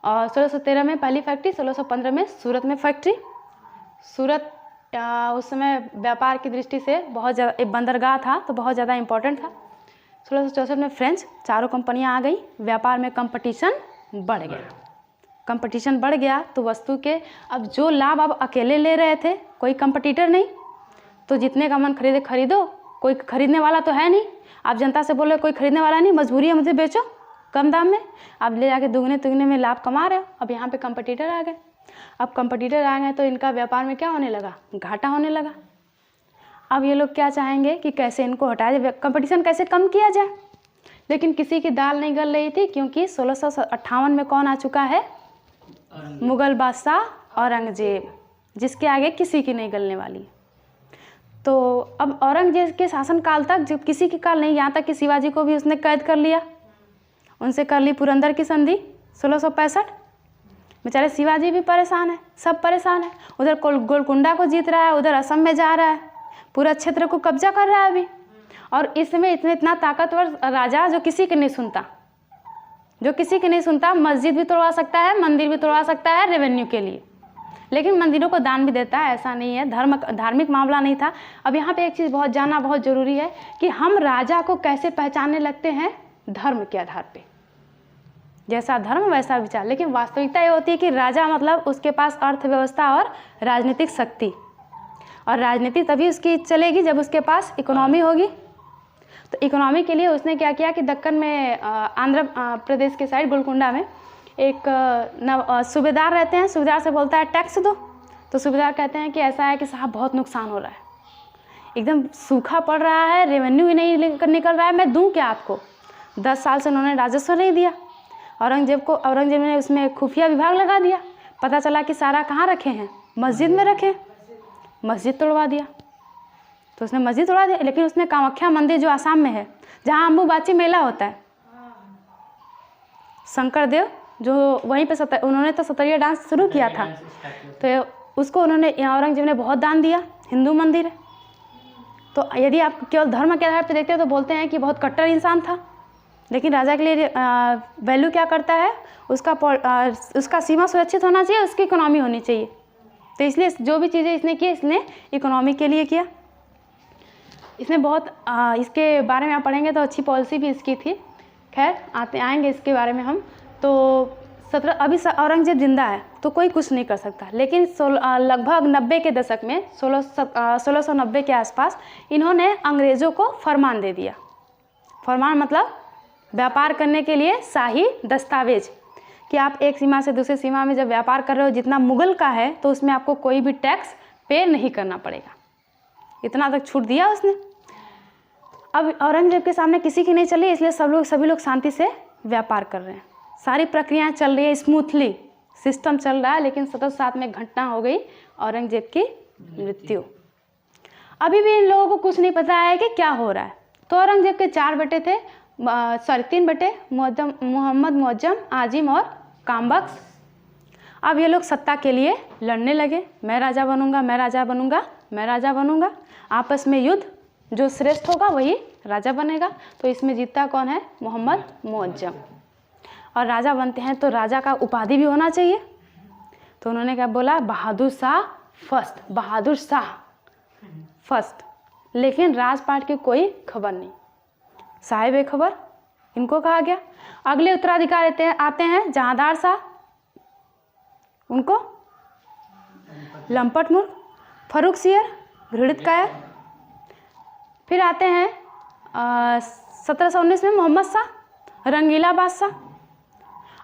Speaker 1: और 1613 में पहली फैक्ट्री, 1615 में सूरत में फैक्ट्री। सूरत उस समय व्यापार की दृष्टि से बहुत ज़्यादा एक बंदरगाह था, तो बहुत ज़्यादा इम्पोर्टेंट था। 1664 में फ्रेंच, चारों कंपनियां आ गई, व्यापार में कंपटीशन बढ़ गया। कंपटीशन बढ़ गया तो वस्तु के अब जो लाभ आप अकेले ले रहे थे, कोई कंपटीटर नहीं, तो जितने का मन खरीदे खरीदो, कोई खरीदने वाला तो है नहीं। आप जनता से बोले कोई खरीदने वाला नहीं, मजबूरी है मुझे बेचो कम दाम में, आप ले जाके दुगने तिगने में लाभ कमा रहे हो। अब यहाँ पे कंपटीटर आ गए। अब कंपटीटर आ गए तो इनका व्यापार में क्या होने लगा, घाटा होने लगा। अब ये लोग क्या चाहेंगे कि कैसे इनको हटाया जाए, कंपटीशन कैसे कम किया जाए। लेकिन किसी की दाल नहीं गल रही थी, क्योंकि 1658 में कौन आ चुका है, मुग़ल बादशाह औरंगजेब, जिसके आगे किसी की नहीं गलने वाली। तो अब औरंगजेब के शासनकाल तक जब किसी की काल नहीं, यहाँ तक कि शिवाजी को भी उसने कैद कर लिया, उनसे कर ली पुरंदर की संधि 1665। बेचारे शिवाजी भी परेशान है, सब परेशान है। उधर गोलकुंडा को जीत रहा है, उधर असम में जा रहा है, पूरा क्षेत्र को कब्जा कर रहा है अभी। और इसमें इतना ताकतवर राजा जो किसी की नहीं सुनता, जो किसी की नहीं सुनता, मस्जिद भी तोड़वा सकता है, मंदिर भी तोड़वा सकता है रेवेन्यू के लिए, लेकिन मंदिरों को दान भी देता है, ऐसा नहीं है। धार्मिक मामला नहीं था। अब यहाँ पे एक चीज़ बहुत जानना बहुत ज़रूरी है कि हम राजा को कैसे पहचानने लगते हैं, धर्म के आधार पे। जैसा धर्म वैसा विचार। लेकिन वास्तविकता ये होती है कि राजा मतलब उसके पास अर्थव्यवस्था और राजनीतिक शक्ति, और राजनीति तभी उसकी चलेगी जब उसके पास इकोनॉमी होगी। तो इकोनॉमी के लिए उसने क्या किया कि दक्कन में आंध्र प्रदेश के साइड गोलकुंडा में एक सूबेदार रहते हैं। सूबेदार से बोलता है टैक्स दो, तो सूबेदार कहते हैं कि ऐसा है कि साहब बहुत नुकसान हो रहा है, एकदम सूखा पड़ रहा है, रेवेन्यू ही नहीं निकल रहा है, मैं दूं क्या आपको। 10 साल से उन्होंने राजस्व नहीं दिया। औरंगजेब ने उसमें खुफिया विभाग लगा दिया। पता चला कि सारा कहाँ रखे हैं, मस्जिद में रखे, मस्जिद तोड़वा दिया। तो उसने मस्जिद तोड़वा दिया, लेकिन उसने कामाख्या मंदिर जो आसाम में है, जहाँ अम्बुबाची मेला होता है, शंकरदेव जो वहीं पे उन्होंने तो सतरिया डांस शुरू किया था, तो उसको उन्होंने औरंगजेब ने बहुत दान दिया। हिंदू मंदिर है। तो यदि आप केवल धर्म के आधार पर देखते हो तो बोलते हैं कि बहुत कट्टर इंसान था, लेकिन राजा के लिए वैल्यू क्या करता है, उसका सीमा सुरक्षित होना चाहिए, उसकी इकोनॉमी होनी चाहिए। तो इसलिए जो भी चीज़ें इसने की, इसने इकोनॉमी के लिए किया। इसने बहुत इसके बारे में आप पढ़ेंगे तो अच्छी पॉलिसी भी इसकी थी। खैर आएंगे इसके बारे में हम। तो अभी औरंगजेब जिंदा है तो कोई कुछ नहीं कर सकता, लेकिन लगभग 90 के दशक में 1690 के आसपास इन्होंने अंग्रेज़ों को फरमान दे दिया। फरमान मतलब व्यापार करने के लिए शाही दस्तावेज, कि आप एक सीमा से दूसरी सीमा में जब व्यापार कर रहे हो, जितना मुगल का है तो उसमें आपको कोई भी टैक्स पे नहीं करना पड़ेगा। इतना तक छूट दिया उसने। अब औरंगजेब के सामने किसी की नहीं चली, इसलिए सभी लोग शांति से व्यापार कर रहे हैं। सारी प्रक्रियाएं चल रही है स्मूथली, सिस्टम चल रहा है। लेकिन 1707 में घटना हो गई, औरंगजेब की मृत्यु। अभी भी इन लोगों को कुछ नहीं पता है कि क्या हो रहा है। तो औरंगजेब के 3 बेटे, मोहम्मद मुअज्जम, आजिम और कामबख्श। अब ये लोग सत्ता के लिए लड़ने लगे, मैं राजा बनूंगा, मैं राजा बनूंगा, मैं राजा बनूंगा। आपस में युद्ध, जो श्रेष्ठ होगा वही राजा बनेगा। तो इसमें जीतता कौन है, मोहम्मद मुअज्जम। और राजा बनते हैं तो राजा का उपाधि भी होना चाहिए। तो उन्होंने क्या बोला, बहादुर शाह फर्स्ट, बहादुर शाह फर्स्ट। लेकिन राजपाट की कोई खबर नहीं, साहिब बेखबर इनको कहा गया। अगले उत्तराधिकारी आते हैं जहांदार शाह, उनको लंपट मूर्ख, फर्रुख सियर, घृणित कायर। फिर आते हैं 1719 में मोहम्मद शाह, रंगीला बादशाह।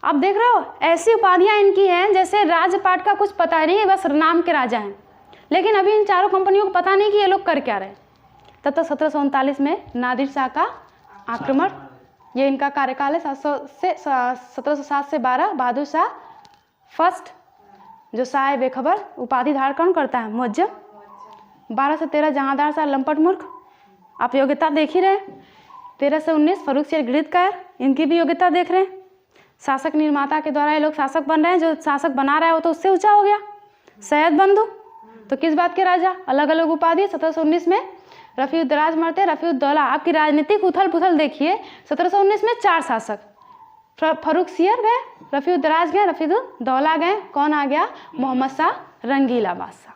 Speaker 1: अब देख रहे हो, ऐसी उपाधियां इनकी हैं जैसे राजपाट का कुछ पता नहीं है, बस नाम के राजा हैं। लेकिन अभी इन चारों कंपनियों को पता नहीं कि ये लोग कर क्या रहे। तब तक 1739 में नादिर शाह का आक्रमण, ये इनका कार्यकाल है 1707 से 12। बहादुर शाह फर्स्ट, जो शाह बेखबर उपाधि धारण कौन करता है, मुअज्जम। 12 से 13 जहांदार शाह लंपट मूर्ख। आप योग्यता देख ही रहे। 13 से 19 फर्रुखसियर घृतकार, इनकी भी योग्यता देख रहे हैं। शासक निर्माता के द्वारा ये लोग शासक बन रहे हैं, जो शासक बना रहा है वो तो उससे ऊंचा हो गया, सैयद बंधु। तो किस बात के राजा, अलग अलग उपाधि। 1719 में रफीउद्दौला मरते, रफीउद्दौला। आपकी राजनीतिक उथल पुथल देखिए, 1719 में 4 शासक, फर्रुखसियर गए, रफीउद्दौला गए, रफीउद्दौला गए, कौन आ गया, मोहम्मद शाह रंगीला बादशाह।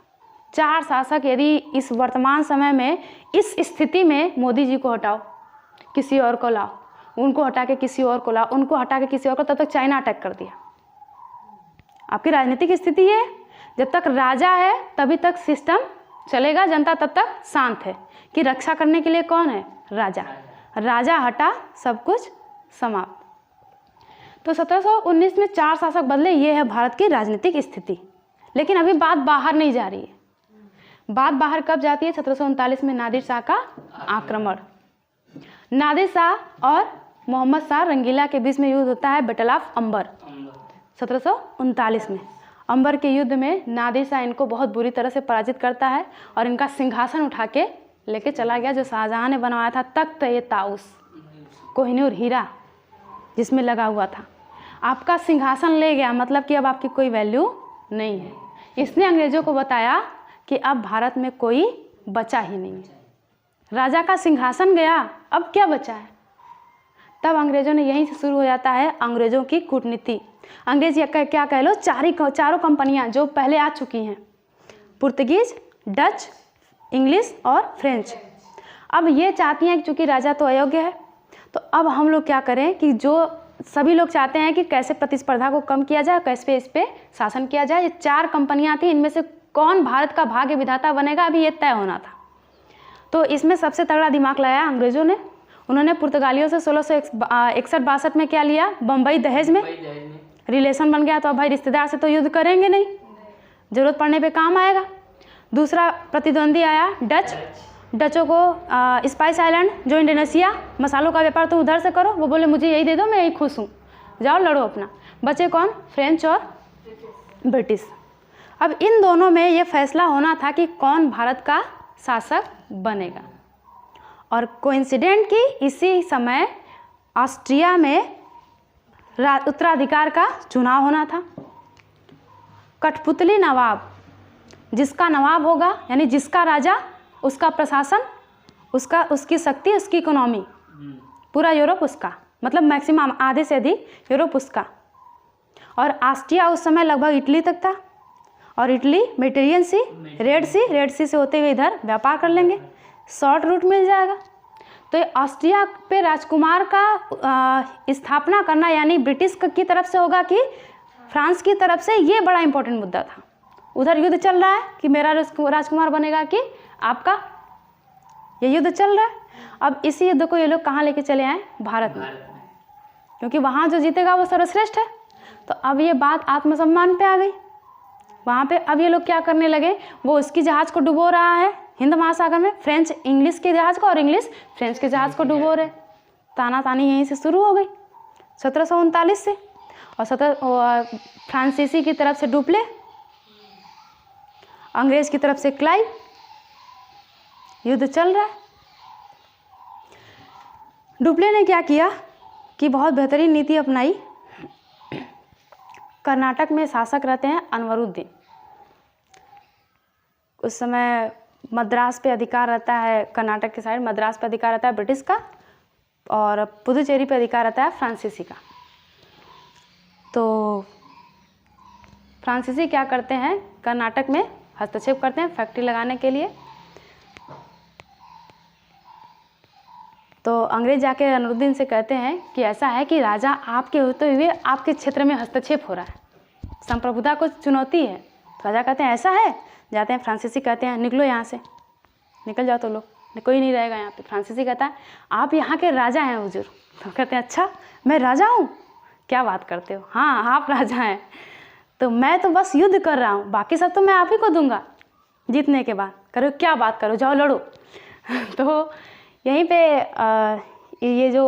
Speaker 1: 4 शासक। यदि इस वर्तमान समय में इस स्थिति में मोदी जी को हटाओ, किसी और को लाओ, उनको हटा के किसी और को लाओ, उनको हटा के किसी और को, तब तक चाइना अटैक कर दिया। आपकी राजनीतिक स्थिति है, जब तक राजा है तभी तक सिस्टम चलेगा, जनता तब तक शांत है कि रक्षा करने के लिए कौन है, राजा। राजा हटा सब कुछ समाप्त। तो 1719 में 4 शासक बदले, ये है भारत की राजनीतिक स्थिति। लेकिन अभी बात बाहर नहीं जा रही है। बात बाहर कब जाती है, 1739 में नादिर शाह का आक्रमण। नादिर शाह और मोहम्मद शाह रंगीला के बीच में युद्ध होता है, बैटल ऑफ अंबर, 1739 में। अंबर के युद्ध में नादिर शाह इनको बहुत बुरी तरह से पराजित करता है और इनका सिंहासन उठा के लेके चला गया, जो शाहजहां ने बनवाया था, तख्त ए ताउस, कोहिनूर हीरा जिसमें लगा हुआ था। आपका सिंहासन ले गया, मतलब कि अब आपकी कोई वैल्यू नहीं है। इसने अंग्रेजों को बताया कि अब भारत में कोई बचा ही नहीं है। राजा का सिंहासन गया, अब क्या बचा है। तब अंग्रेजों ने, यहीं से शुरू हो जाता है अंग्रेजों की कूटनीति। अंग्रेज क्या कह लो, चारों कंपनियां जो पहले आ चुकी हैं, पुर्तगीज, डच, इंग्लिश और फ्रेंच। अब ये चाहती हैं कि चूँकि राजा तो अयोग्य है, तो अब हम लोग क्या करें कि जो सभी लोग चाहते हैं कि कैसे प्रतिस्पर्धा को कम किया जाए, कैसे इस पर शासन किया जाए। ये 4 कंपनियां थी, इनमें से कौन भारत का भाग्य विधाता बनेगा, अभी ये तय होना था। तो इसमें सबसे तगड़ा दिमाग लगाया अंग्रेजों ने। उन्होंने पुर्तगालियों से 1661-62 में क्या लिया, बम्बई दहेज में रिलेशन बन गया। तो अब भाई रिश्तेदार से तो युद्ध करेंगे नहीं, जरूरत पड़ने पे काम आएगा। दूसरा प्रतिद्वंदी आया डच। डचों को स्पाइस आइलैंड, जो इंडोनेशिया, मसालों का व्यापार तो उधर से करो। वो बोले मुझे यही दे दो, मैं यही खुश हूँ, जाओ लड़ो अपना। बचे कौन, फ्रेंच और ब्रिटिश। अब इन दोनों में ये फैसला होना था कि कौन भारत का शासक बनेगा। और कोइंसिडेंट कि इसी समय ऑस्ट्रिया में उत्तराधिकार का चुनाव होना था। कठपुतली नवाब, जिसका नवाब होगा यानी जिसका राजा, उसका प्रशासन, उसकी शक्ति, उसकी इकोनॉमी, पूरा यूरोप उसका, मतलब मैक्सिमम आधे से अधिक यूरोप उसका। और ऑस्ट्रिया उस समय लगभग इटली तक था, और इटली मेडिटेरियन सी, रेड सी से होते हुए इधर व्यापार कर लेंगे, शॉर्ट रूट मिल जाएगा। तो ये ऑस्ट्रिया पे राजकुमार का स्थापना करना यानी ब्रिटिश की तरफ से होगा कि फ्रांस की तरफ से, ये बड़ा इंपॉर्टेंट मुद्दा था। उधर युद्ध चल रहा है कि मेरा राजकुमार बनेगा कि आपका, ये युद्ध चल रहा है। अब इसी युद्ध को ये लोग कहाँ लेके चले आए, भारत में, क्योंकि वहाँ जो जीतेगा वो सर्वश्रेष्ठ है। तो अब ये बात आत्मसम्मान पे आ गई वहाँ पे। अब ये लोग क्या करने लगे, वो उसकी जहाज को डुबो रहा है हिंद महासागर में, फ्रेंच इंग्लिश के जहाज को, और इंग्लिश फ्रेंच के जहाज को डुबो रहे। तानातानी यहीं से शुरू हो गई 1739 से। और फ्रांसीसी की तरफ से डुप्ले, अंग्रेज की तरफ से क्लाइव, युद्ध चल रहा है। डुप्ले ने क्या किया कि बहुत बेहतरीन नीति अपनाई। कर्नाटक में शासक रहते हैं अनवरुद्दीन। उस समय मद्रास पे अधिकार रहता है, कर्नाटक के साइड मद्रास पे अधिकार रहता है ब्रिटिश का, और पुदुचेरी पे अधिकार रहता है फ्रांसीसी का। तो फ्रांसीसी क्या करते हैं, कर्नाटक में हस्तक्षेप करते हैं फैक्ट्री लगाने के लिए। तो अंग्रेज जाके अनवरुद्दीन से कहते हैं कि ऐसा है कि राजा आपके होते हुए आपके क्षेत्र में हस्तक्षेप हो रहा है, संप्रभुता को चुनौती है। तो राजा कहते हैं ऐसा है, जाते हैं फ्रांसीसी कहते हैं निकलो यहाँ से, निकल जाओ तो लोग, कोई नहीं रहेगा यहाँ पे। फ्रांसीसी कहता है आप यहाँ के राजा हैं हुजूर। तो कहते हैं अच्छा मैं राजा हूँ, क्या बात करते हो, हाँ आप राजा हैं, तो मैं तो बस युद्ध कर रहा हूँ, बाकी सब तो मैं आप ही को दूंगा जीतने के बाद। करो क्या बात करो, जाओ लड़ो। तो यहीं पे ये जो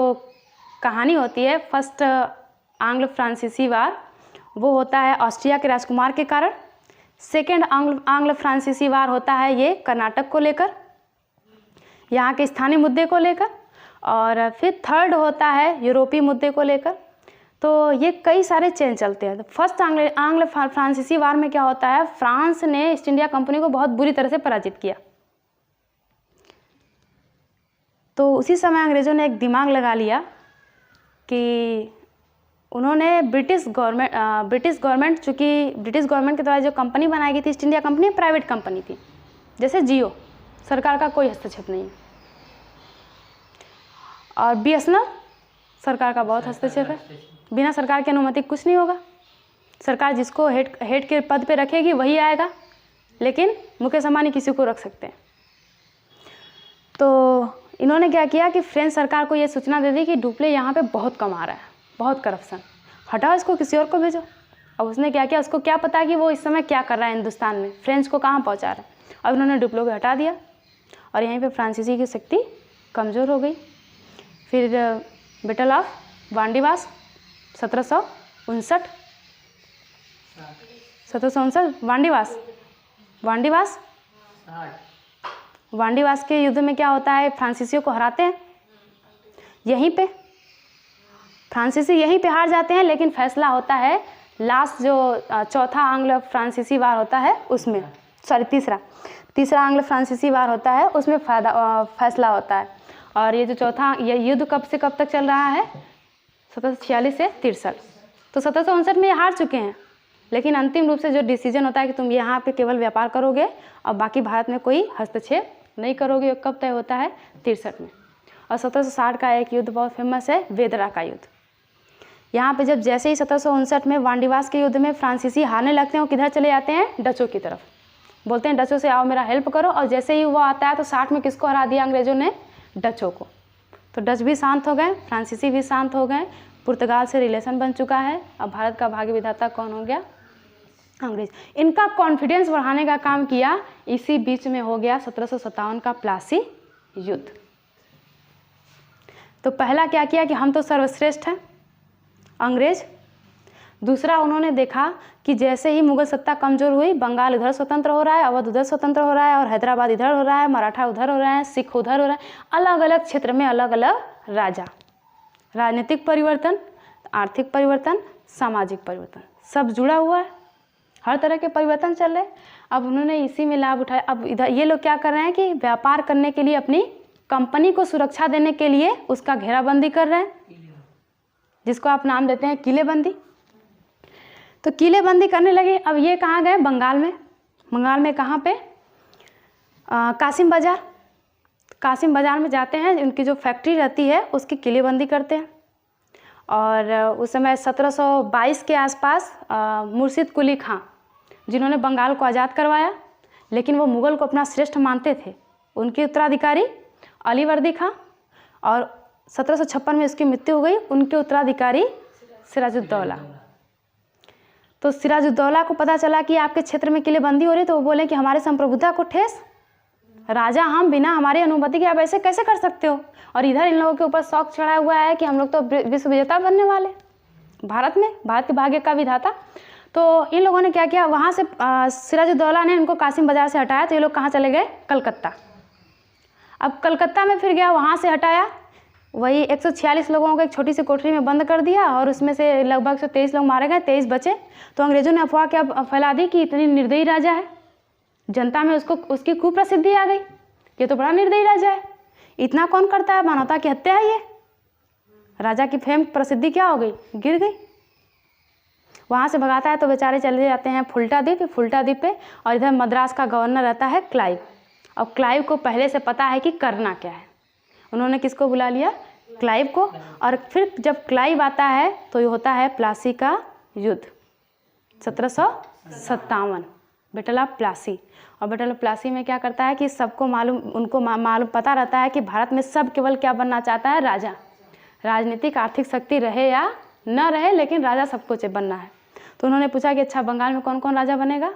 Speaker 1: कहानी होती है फर्स्ट आंग्ल फ्रांसीसी वार, वो होता है ऑस्ट्रिया के राजकुमार के कारण। सेकेंड आंग्ल फ्रांसीसी वार होता है ये कर्नाटक को लेकर, यहाँ के स्थानीय मुद्दे को लेकर। और फिर थर्ड होता है यूरोपीय मुद्दे को लेकर। तो ये कई सारे चेंज चलते हैं। तो फर्स्ट आंग्ल फ्रांसीसी वार में क्या होता है, फ्रांस ने ईस्ट इंडिया कंपनी को बहुत बुरी तरह से पराजित किया। तो उसी समय अंग्रेज़ों ने एक दिमाग लगा लिया कि उन्होंने ब्रिटिश गवर्नमेंट चूँकि ब्रिटिश गवर्नमेंट के द्वारा जो कंपनी बनाई गई थी east India company, private company थी, जैसे जियो, सरकार का कोई हस्तक्षेप नहीं है। और BSNL सरकार का बहुत हस्तक्षेप है, बिना सरकार की अनुमति कुछ नहीं होगा। सरकार जिसको हेड के पद पे रखेगी वही आएगा, लेकिन मुकेश अंबानी किसी को रख सकते हैं। तो इन्होंने क्या किया कि फ्रेंच सरकार को ये सूचना दे दी कि डुप्ले यहाँ पे बहुत कमा रहा है, बहुत करप्शन, हटाओ इसको, किसी और को भेजो। अब उसने क्या किया, उसको क्या पता कि वो इस समय क्या कर रहा है हिंदुस्तान में, फ्रेंच को कहाँ पहुँचा रहा है। अब उन्होंने डुप्लो को हटा दिया और यहीं पे फ्रांसीसी की शक्ति कमज़ोर हो गई। फिर बैटल ऑफ वांडीवास 1759 वांडीवास के युद्ध में क्या होता है, फ्रांसीसियों को हराते हैं यहीं पे। फ्रांसीसी यहीं पे हार जाते हैं, लेकिन फैसला होता है लास्ट जो चौथा आंग्ल फ्रांसीसी वार होता है उसमें, तीसरा आंग्ल फ्रांसीसी वार होता है उसमें फैसला होता है। और ये जो चौथा ये युद्ध कब से कब तक चल रहा है, 1746 से 63। तो 1759 में ये हार चुके हैं, लेकिन अंतिम रूप से जो डिसीजन होता है कि तुम यहाँ पे केवल व्यापार करोगे और बाकी भारत में कोई हस्तक्षेप नहीं करोगे, वो कब तय होता है, 63 में। और 1760 का एक युद्ध बहुत फेमस है, वेदरा का युद्ध। यहाँ पे जब जैसे ही 1759 में वांडीवास के युद्ध में फ्रांसीसी हारने लगते हैं, वो किधर चले जाते हैं, डचों की तरफ। बोलते हैं डचों से आओ मेरा हेल्प करो। और जैसे ही वो आता है तो 60 में किसको हरा दिया अंग्रेज़ों ने, डचों को। तो डच भी शांत हो गए, फ्रांसीसी भी शांत हो गए, पुर्तगाल से रिलेशन बन चुका है। अब भारत का भाग्य विधाता कौन हो गया, अंग्रेज। इनका कॉन्फिडेंस बढ़ाने का काम किया, इसी बीच में हो गया 1757 का प्लासी युद्ध। तो पहला क्या किया कि हम तो सर्वश्रेष्ठ हैं अंग्रेज। दूसरा, उन्होंने देखा कि जैसे ही मुगल सत्ता कमज़ोर हुई, बंगाल इधर स्वतंत्र हो रहा है, अवध उधर स्वतंत्र हो रहा है, और हैदराबाद इधर हो रहा है, मराठा उधर हो रहे हैं, सिख उधर हो रहा है, अलग अलग क्षेत्र में अलग अलग राजा। राजनीतिक परिवर्तन, आर्थिक परिवर्तन, सामाजिक परिवर्तन, सब जुड़ा हुआ है, हर तरह के परिवर्तन चल रहे। अब उन्होंने इसी में लाभ उठाया। अब इधर ये लोग क्या कर रहे हैं कि व्यापार करने के लिए, अपनी कंपनी को सुरक्षा देने के लिए उसका घेराबंदी कर रहे हैं, जिसको आप नाम देते हैं किलेबंदी। तो किलेबंदी करने लगे। अब ये कहाँ गए, बंगाल में। बंगाल में कहाँ पे, कासिम बाज़ार। कासिम बाज़ार में जाते हैं, उनकी जो फैक्ट्री रहती है उसकी किलेबंदी करते हैं। और उस समय 1722 के आसपास मुर्शिद कुली खां, जिन्होंने बंगाल को आज़ाद करवाया, लेकिन वो मुग़ल को अपना श्रेष्ठ मानते थे, उनके उत्तराधिकारी अलीवर्दी खां। और 1756 में उसकी मृत्यु हो गई, उनके उत्तराधिकारी सिराजुद्दौला। तो सिराजुद्दौला को पता चला कि आपके क्षेत्र में किलेबंदी हो रही, तो वो बोले कि हमारे संप्रभुता को ठेस, राजा हम, बिना हमारी अनुमति के आप ऐसे कैसे कर सकते हो। और इधर इन लोगों के ऊपर शौक चढ़ा हुआ है कि हम लोग तो विश्व विजेता बनने वाले, भारत में, भारत के भाग्य का विधाता। तो इन लोगों ने क्या किया, वहाँ से सिराजुद्दौला ने इनको कासिम बाज़ार से हटाया, तो ये लोग कहाँ चले गए, कलकत्ता। अब कलकत्ता में फिर गया, वहाँ से हटाया, वही 146 लोगों को एक छोटी सी कोठरी में बंद कर दिया, और उसमें से लगभग 123 लोग मारे गए, 23 बचे। तो अंग्रेज़ों ने अफवाह क्या फैला दी कि इतनी निर्दयी राजा है, जनता में उसकी खूब प्रसिद्धि आ गई, ये तो बड़ा निर्दयी राजा है, इतना कौन करता है, मानवता की हत्या है ये। राजा की फेम प्रसिद्धि क्या हो गई, गिर गई। वहाँ से भगाता है तो बेचारे चले जाते हैं फुल्टा द्वीप पे। और इधर मद्रास का गवर्नर रहता है क्लाइव। अब क्लाइव को पहले से पता है कि करना क्या है, उन्होंने किसको बुला लिया, क्लाइव को। और फिर जब क्लाइव आता है तो ये होता है प्लासी का युद्ध, 1757, बैटल ऑफ प्लासी। और बैटल ऑफ प्लासी में क्या करता है कि सबको मालूम, उनको मालूम पता रहता है कि भारत में सब केवल क्या बनना चाहता है, राजा। राजनीतिक आर्थिक शक्ति रहे या न रहे, लेकिन राजा सबको बनना है। तो उन्होंने पूछा कि अच्छा बंगाल में कौन कौन राजा बनेगा।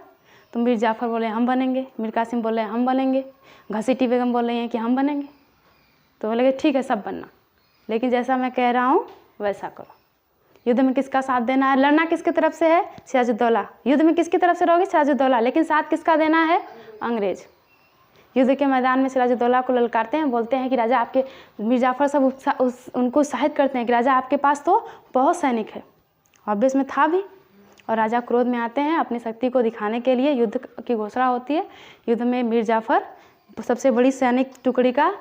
Speaker 1: तो मीर जाफ़र बोले हम बनेंगे, मीर कासिम बोले हम बनेंगे, घसीटी बेगम बोल रही हैं कि हम बनेंगे। तो बोले ठीक है सब बनना, लेकिन जैसा मैं कह रहा हूँ वैसा करो। युद्ध में किसका साथ देना है, लड़ना किसकी तरफ से है, सिराजुद्दौला। युद्ध में किसकी तरफ से रहोगे, सिराजुद्दौला, लेकिन साथ किसका देना है, अंग्रेज। युद्ध के मैदान में सिराजुद्दौला को ललकारते हैं, बोलते हैं कि राजा आपके, मीर जाफ़र सब उनको उत्साहित करते हैं कि राजा आपके पास तो बहुत सैनिक है। ऑब्वियस में था भी। और राजा क्रोध में आते हैं, अपनी शक्ति को दिखाने के लिए युद्ध की घोषणा होती है। युद्ध में मीर जाफ़र सबसे बड़ी सैनिक टुकड़ी का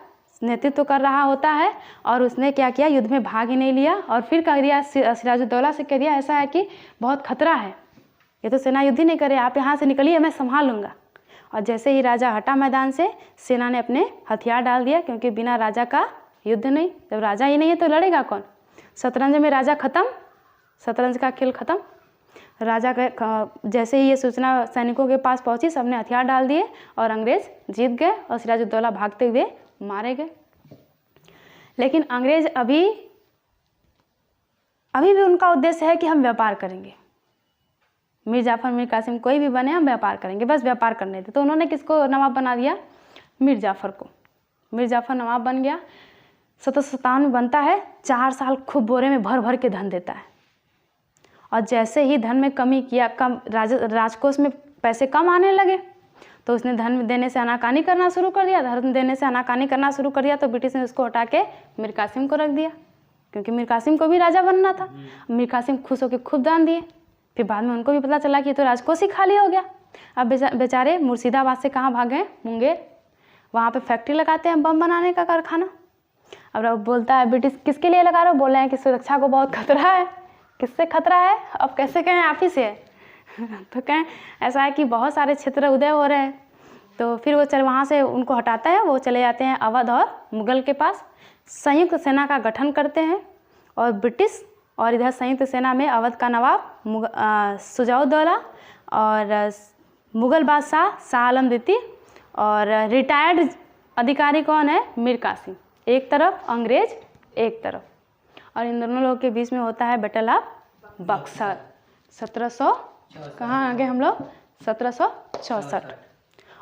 Speaker 1: नेतृत्व कर रहा होता है और उसने क्या किया, युद्ध में भाग ही नहीं लिया और फिर कह दिया, सिराजुद्दौला से कह दिया ऐसा है कि बहुत खतरा है, ये तो सेना युद्ध ही नहीं करे, आप यहाँ से निकलिए, मैं संभाल लूँगा। और जैसे ही राजा हटा मैदान से, सेना ने अपने हथियार डाल दिया, क्योंकि बिना राजा का युद्ध नहीं। जब राजा ही नहीं है तो लड़ेगा कौन? शतरंज में राजा खत्म, शतरंज का खेल खत्म। राजा का जैसे ही ये सूचना सैनिकों के पास पहुंची, सबने हथियार डाल दिए और अंग्रेज जीत गए और सिराजुद्दौला भागते हुए मारे गए। लेकिन अंग्रेज अभी भी उनका उद्देश्य है कि हम व्यापार करेंगे, मीर जाफ़र मीर कासिम कोई भी बने, हम व्यापार करेंगे, बस व्यापार करने थे। तो उन्होंने किसको नवाब बना दिया? मीर जाफ़र को। मीर जाफ़र नवाब बन गया। 1757 में बनता है। 4 साल खूब बोरे में भर भर के धन देता है। और जैसे ही धन में कमी किया, राजकोष में पैसे कम आने लगे, तो उसने धन देने से आनाकानी करना शुरू कर दिया। धन देने से आनाकानी करना शुरू कर दिया तो ब्रिटिश ने उसको हटा के मीर कासिम को रख दिया, क्योंकि मीर कासिम को भी राजा बनना था। मीर कासिम खुश होकर खूब दान दिए। फिर बाद में उनको भी पता चला कि ये तो राजकोष ही खाली हो गया। अब बेचारे मुर्शिदाबाद से कहाँ भाग गए? मुंगेर। वहाँ पे फैक्ट्री लगाते हैं, बम बनाने का कारखाना। अब बोलता है ब्रिटिश किसके लिए लगा रहे हो? बोल रहे हैं कि सुरक्षा को बहुत खतरा है। किससे खतरा है? अब कैसे कहें, आप ही से है। तो कहें ऐसा है कि बहुत सारे क्षेत्र उदय हो रहे हैं। तो फिर वो वहाँ से उनको हटाता है, वो चले जाते हैं अवध और मुगल के पास। संयुक्त सेना का गठन करते हैं और ब्रिटिश और इधर संयुक्त सेना में अवध का नवाब शुजाउद्दौला और मुगल बादशाह शाह आलम द्वितीय और रिटायर्ड अधिकारी कौन है? मीर कासिम एक तरफ, अंग्रेज एक तरफ। और इन दोनों लोगों के बीच में होता है बैटल ऑफ बक्सर। 1700 कहाँ आगे हम लोग? 1764।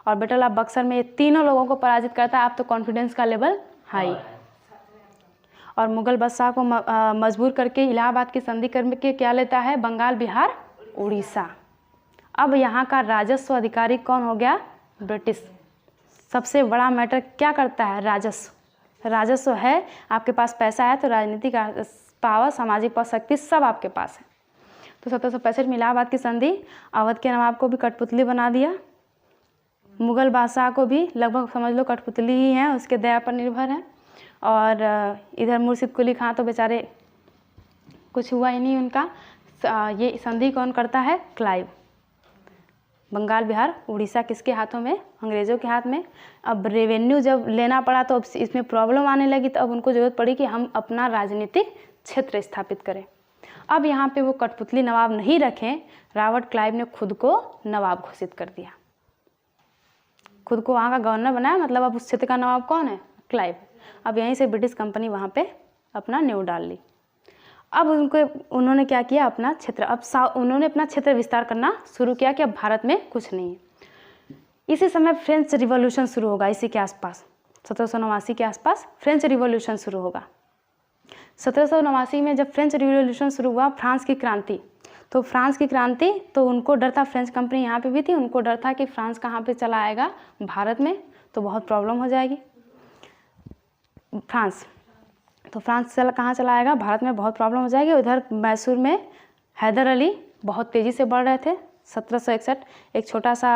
Speaker 1: और बैटल ऑफ बक्सर में ये तीनों लोगों को पराजित करता है। अब तो कॉन्फिडेंस का लेवल हाई। और मुगल बादशाह को मजबूर करके इलाहाबाद की संधि करके क्या लेता है? बंगाल, बिहार, उड़ीसा। अब यहाँ का राजस्व अधिकारी कौन हो गया? ब्रिटिश। सबसे बड़ा मैटर क्या करता है? राजस्व। राजस्व है, आपके पास पैसा है तो राजनीतिक पावर, सामाजिक शक्ति सब आपके पास है। तो 1765 में इलाहाबाद की संधि, अवध के नवाब को भी कठपुतली बना दिया, मुगल बादशाह को भी लगभग समझ लो कठपुतली ही है, उसके दया पर निर्भर है। और इधर मुर्शिद कुली खां तो बेचारे कुछ हुआ ही नहीं उनका। ये संधि कौन करता है? क्लाइव। बंगाल, बिहार, उड़ीसा किसके हाथों में? अंग्रेज़ों के हाथ में। अब रेवेन्यू जब लेना पड़ा तो अब इसमें प्रॉब्लम आने लगी, तो अब उनको ज़रूरत पड़ी कि हम अपना राजनीतिक क्षेत्र स्थापित करें। अब यहाँ पे वो कठपुतली नवाब नहीं रखें, रॉबर्ट क्लाइव ने खुद को नवाब घोषित कर दिया, खुद को वहाँ का गवर्नर बनाया। मतलब अब उस क्षेत्र का नवाब कौन है? क्लाइव। अब यहीं से ब्रिटिश कंपनी वहाँ पे अपना नींव डाल ली। अब उन्होंने क्या किया? अपना क्षेत्र, अब उन्होंने अपना क्षेत्र विस्तार करना शुरू किया कि अब भारत में कुछ नहीं है। इसी समय फ्रेंच रिवॉल्यूशन शुरू होगा। इसी के आसपास 1789 के आसपास फ्रेंच रिवॉल्यूशन शुरू होगा। 1789 में जब फ्रेंच रिवॉल्यूशन शुरू हुआ, फ्रांस की क्रांति, तो फ्रांस की क्रांति, तो उनको डर था, फ्रेंच कंपनी यहाँ पे भी थी, उनको डर था कि फ्रांस कहाँ पे चला आएगा? भारत में, तो बहुत प्रॉब्लम हो जाएगी। फ्रांस, तो फ्रांस कहाँ चला आएगा? भारत में, बहुत प्रॉब्लम हो जाएगी। उधर मैसूर में हैदर अली बहुत तेज़ी से बढ़ रहे थे। 1761 एक छोटा सा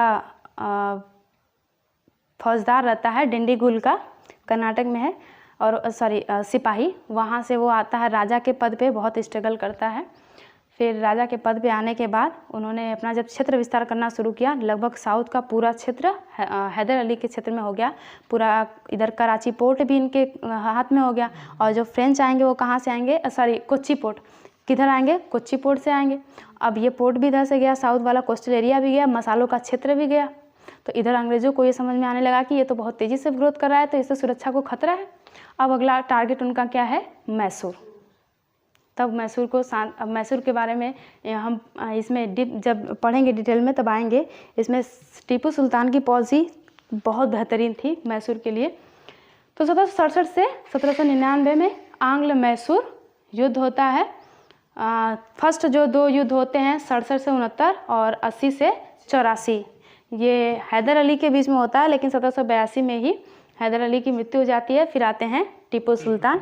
Speaker 1: फौजदार रहता है डिंडीगुल का, कर्नाटक में है, और सिपाही, वहाँ से वो आता है राजा के पद पे, बहुत स्ट्रगल करता है। फिर राजा के पद पे आने के बाद उन्होंने अपना जब क्षेत्र विस्तार करना शुरू किया, लगभग साउथ का पूरा क्षेत्र हैदर अली के क्षेत्र में हो गया। पूरा इधर कराची पोर्ट भी इनके हाथ में हो गया। और जो फ्रेंच आएंगे वो कहाँ से आएंगे? कोच्चि पोर्ट। किधर आएंगे? कोच्चि पोर्ट से आएंगे। अब ये पोर्ट भी इधर से गया, साउथ वाला कोस्टल एरिया भी गया, मसालों का क्षेत्र भी गया। तो इधर अंग्रेज़ों को ये समझ में आने लगा कि ये तो बहुत तेज़ी से ग्रोथ कर रहा है, तो इससे सुरक्षा को खतरा है। अब अगला टारगेट उनका क्या है? मैसूर। तब मैसूर को अब मैसूर के बारे में हम इसमें जब पढ़ेंगे डिटेल में तब आएंगे। इसमें टीपू सुल्तान की पॉलिसी बहुत बेहतरीन थी मैसूर के लिए। तो 1767 से 1799 में आंग्ल मैसूर युद्ध होता है। फर्स्ट जो 2 युद्ध होते हैं 67 से 69 और 80 से 84, ये हैदर अली के बीच में होता है, लेकिन 1782 में ही हैदर अली की मृत्यु हो जाती है। फिर आते हैं टीपू सुल्तान।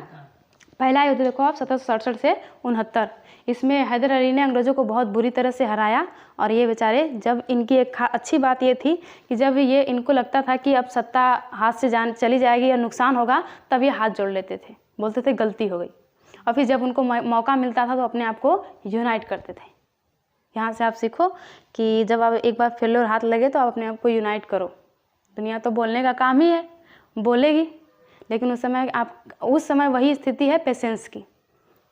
Speaker 1: पहला युद्ध देखो आप 1767 से 69, इसमें हैदर अली ने अंग्रेज़ों को बहुत बुरी तरह से हराया। और ये बेचारे, जब इनकी एक अच्छी बात ये थी कि जब ये इनको लगता था कि अब सत्ता हाथ से चली जाएगी या नुकसान होगा, तब ये हाथ जोड़ लेते थे, बोलते थे गलती हो गई। और फिर जब उनको मौका मिलता था तो अपने आप को यूनाइट करते थे। यहाँ से आप सीखो कि जब आप एक बार फेल्योर हाथ लगे तो आप अपने आप को यूनाइट करो। दुनिया तो बोलने का काम ही है, बोलेगी, लेकिन उस समय वही स्थिति है पेशेंस की,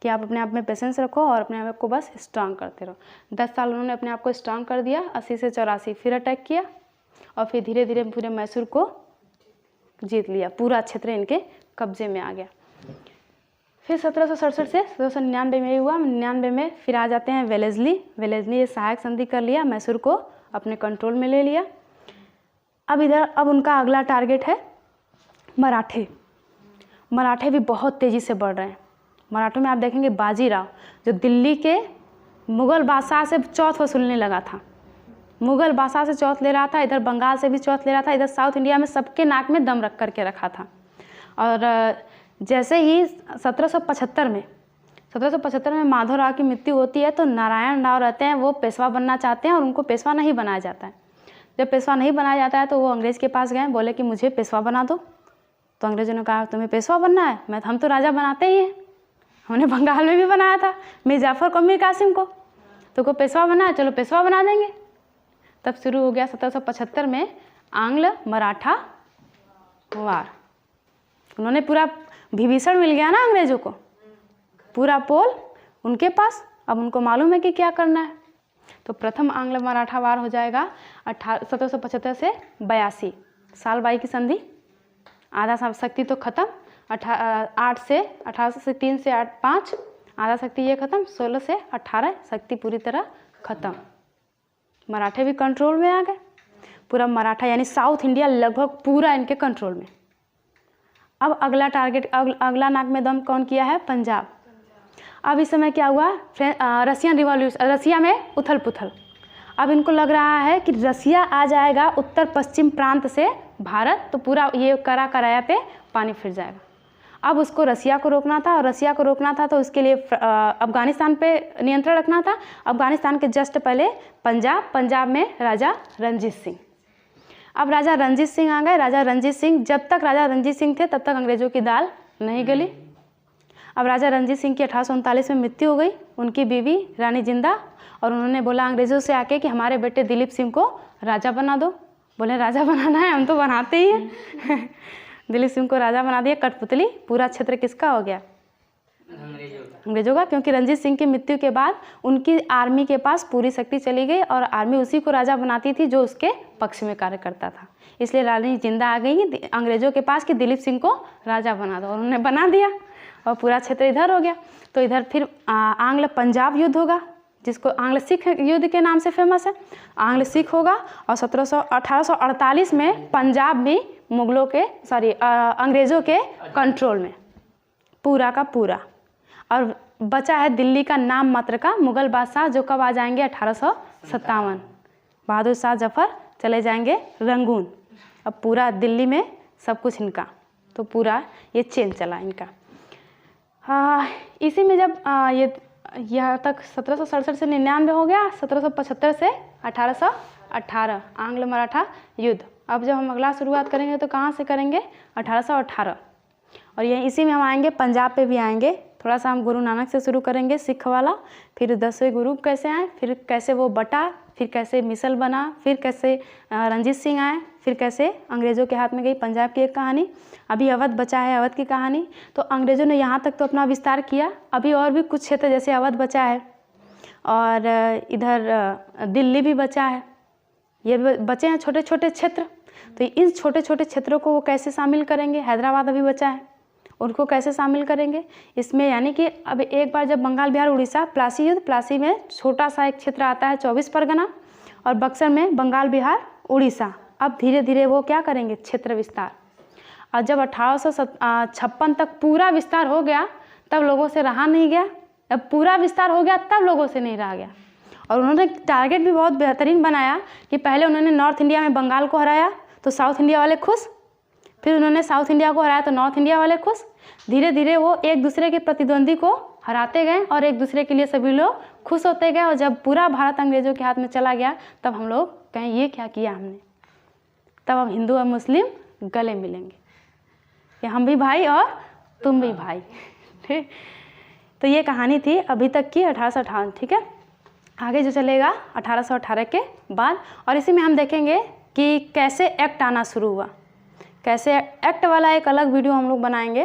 Speaker 1: कि आप अपने आप में पेशेंस रखो और अपने आप को बस स्ट्रांग करते रहो। 10 साल उन्होंने अपने आप को स्ट्रांग कर दिया। 80 से 84 फिर अटैक किया और फिर धीरे धीरे पूरे मैसूर को जीत लिया, पूरा क्षेत्र इनके कब्जे में आ गया। फिर 1767 से 1799 में हुआ। 99 में फिर आ जाते हैं वेलेस्ली ये सहायक संधि कर लिया, मैसूर को अपने कंट्रोल में ले लिया। अब उनका अगला टारगेट है मराठे भी बहुत तेज़ी से बढ़ रहे हैं। मराठों में आप देखेंगे बाजीराव, जो दिल्ली के मुग़ल बादशाह से चौथ वसूलने लगा था, मुग़ल बादशाह से चौथ ले रहा था, इधर बंगाल से भी चौथ ले रहा था, इधर साउथ इंडिया में सबके नाक में दम रख करके रखा था। और जैसे ही 1775 में माधवराव की मृत्यु होती है तो नारायण राव रहते हैं, वो पेशवा बनना चाहते हैं और उनको पेशवा नहीं बनाया जाता है। जब पेशवा नहीं बनाया जाता है तो वो अंग्रेज़ के पास गए, बोले कि मुझे पेशवा बना दो। तो अंग्रेज़ों ने कहा तुम्हें पेशवा बनना है, हम तो राजा बनाते ही हैं, हमने बंगाल में भी बनाया था मीर जाफ़र को, मीर कासिम को, तो को पेशवा बना है, चलो पेशवा बना देंगे। तब शुरू हो गया 1775 में आंग्ल मराठा वार। उन्होंने पूरा विभीषण मिल गया ना अंग्रेज़ों को, पूरा पोल उनके पास, अब उनको मालूम है कि क्या करना है। तो प्रथम आंग्ल मराठा वार हो जाएगा 1775 से 82 साल 22 की संधि। आधा शक्ति तो खत्म, 8 से 18 से 3 से 8 5 आधा शक्ति ये खत्म, 16 से 18 शक्ति पूरी तरह खत्म। मराठे भी कंट्रोल में आ गए, पूरा मराठा यानी साउथ इंडिया लगभग पूरा इनके कंट्रोल में। अब अगला टारगेट, अगला नाक में दम कौन किया है? पंजाब। अब इस समय क्या हुआ? रशियन रिवॉल्यूशन, रसिया में उथल पुथल। अब इनको लग रहा है कि रसिया आ जाएगा उत्तर पश्चिम प्रांत से भारत, तो पूरा ये कराया पे पानी फिर जाएगा। अब उसको रसिया को रोकना था, और रसिया को रोकना था तो उसके लिए अफ़गानिस्तान पे नियंत्रण रखना था। अफ़गानिस्तान के जस्ट पहले पंजाब में राजा रणजीत सिंह। अब राजा रणजीत सिंह आ गए। राजा रणजीत सिंह, जब तक राजा रणजीत सिंह थे तब तक अंग्रेज़ों की दाल नहीं गली। अब राजा रणजीत सिंह की 1839 में मृत्यु हो गई, उनकी बीवी रानी जिंदा, और उन्होंने बोला अंग्रेज़ों से आके कि हमारे बेटे दिलीप सिंह को राजा बना दो। बोले राजा बनाना है, हम तो बनाते ही हैं। दिलीप सिंह को राजा बना दिया। कठपुतली पूरा क्षेत्र किसका हो गया? अंग्रेजों का, क्योंकि रणजीत सिंह की मृत्यु के बाद उनकी आर्मी के पास पूरी शक्ति चली गई और आर्मी उसी को राजा बनाती थी जो उसके पक्ष में कार्य करता था। इसलिए रानी जिंदा आ गई अंग्रेजों के पास कि दिलीप सिंह को राजा बना दो, और उन्होंने बना दिया और पूरा क्षेत्र इधर हो गया। तो इधर फिर आंग्ल पंजाब युद्ध होगा, जिसको आंग्ल सिख युद्ध के नाम से फेमस है। आंग्ल सिख होगा और 1848 में पंजाब भी अंग्रेज़ों के कंट्रोल में पूरा का पूरा। और बचा है दिल्ली का नाम मात्र का मुग़ल बादशाह, जो कब आ जाएंगे? 1857। बहादुर शाह जफ़र चले जाएंगे रंगून। अब पूरा दिल्ली में सब कुछ इनका, तो पूरा ये चेन चला इनका। इसी में जब ये यहाँ तक 1767 से 99 हो गया, 1775 से 1818 आंग्ल मराठा युद्ध। अब जब हम अगला शुरुआत करेंगे तो कहाँ से करेंगे? 1818। और ये इसी में हम आएंगे, पंजाब पे भी आएंगे। थोड़ा सा हम गुरु नानक से शुरू करेंगे, सिख वाला, फिर 10वें गुरु कैसे आए, फिर कैसे वो बटा, फिर कैसे मिसल बना, फिर कैसे रणजीत सिंह आए, फिर कैसे अंग्रेज़ों के हाथ में गई पंजाब की एक कहानी। अभी अवध बचा है, अवध की कहानी। तो अंग्रेज़ों ने यहाँ तक तो अपना विस्तार किया, अभी और भी कुछ क्षेत्र जैसे अवध बचा है और इधर दिल्ली भी बचा है, ये भी बचे हैं छोटे छोटे क्षेत्र। तो इन छोटे छोटे क्षेत्रों को वो कैसे शामिल करेंगे? हैदराबाद अभी बचा है, उनको कैसे शामिल करेंगे इसमें? यानी कि अब एक बार जब बंगाल बिहार उड़ीसा प्लासी युद्ध, प्लासी में छोटा सा एक क्षेत्र आता है 24 परगना, और बक्सर में बंगाल बिहार उड़ीसा। अब धीरे धीरे वो क्या करेंगे? क्षेत्र विस्तार। और जब 1856 तक पूरा विस्तार हो गया तब लोगों से रहा नहीं गया, अब पूरा विस्तार हो गया तब लोगों से नहीं रहा गया। और उन्होंने टारगेट भी बहुत बेहतरीन बनाया कि पहले उन्होंने नॉर्थ इंडिया में बंगाल को हराया तो साउथ इंडिया वाले खुश, फिर उन्होंने साउथ इंडिया को हराया तो नॉर्थ इंडिया वाले खुश। धीरे धीरे वो एक दूसरे के प्रतिद्वंदी को हराते गए और एक दूसरे के लिए सभी लोग खुश होते गए। और जब पूरा भारत अंग्रेज़ों के हाथ में चला गया तब हम लोग कहें ये क्या किया हमने, तब हम हिंदू और मुस्लिम गले मिलेंगे कि हम भी भाई और तुम भी भाई। ठीक, तो ये कहानी थी अभी तक की 1858। ठीक है, आगे जो चलेगा 1818 के बाद, और इसी में हम देखेंगे कि कैसे एक्ट आना शुरू हुआ। कैसे एक्ट वाला एक अलग वीडियो हम लोग बनाएंगे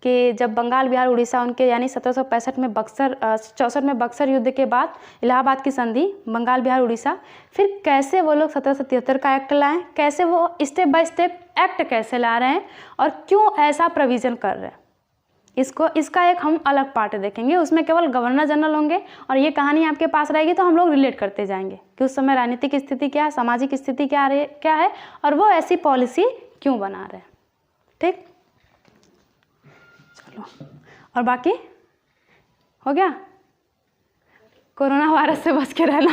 Speaker 1: कि जब बंगाल, बिहार, उड़ीसा उनके यानी 1765 में 64 में बक्सर युद्ध के बाद इलाहाबाद की संधि, बंगाल, बिहार, उड़ीसा, फिर कैसे वो लोग 1773 का एक्ट लाएं, कैसे वो स्टेप बाय स्टेप एक्ट कैसे ला रहे हैं और क्यों ऐसा प्रोविज़न कर रहे हैं, इसका एक हम अलग पार्ट देखेंगे। उसमें केवल गवर्नर जनरल होंगे और ये कहानी आपके पास रहेगी तो हम लोग रिलेट करते जाएंगे कि उस समय राजनीतिक स्थिति क्या है, सामाजिक स्थिति क्या है और वो ऐसी पॉलिसी क्यों बना रहे हैं। ठीक, चलो, और बाकी हो गया। कोरोना वायरस से बच के रहना।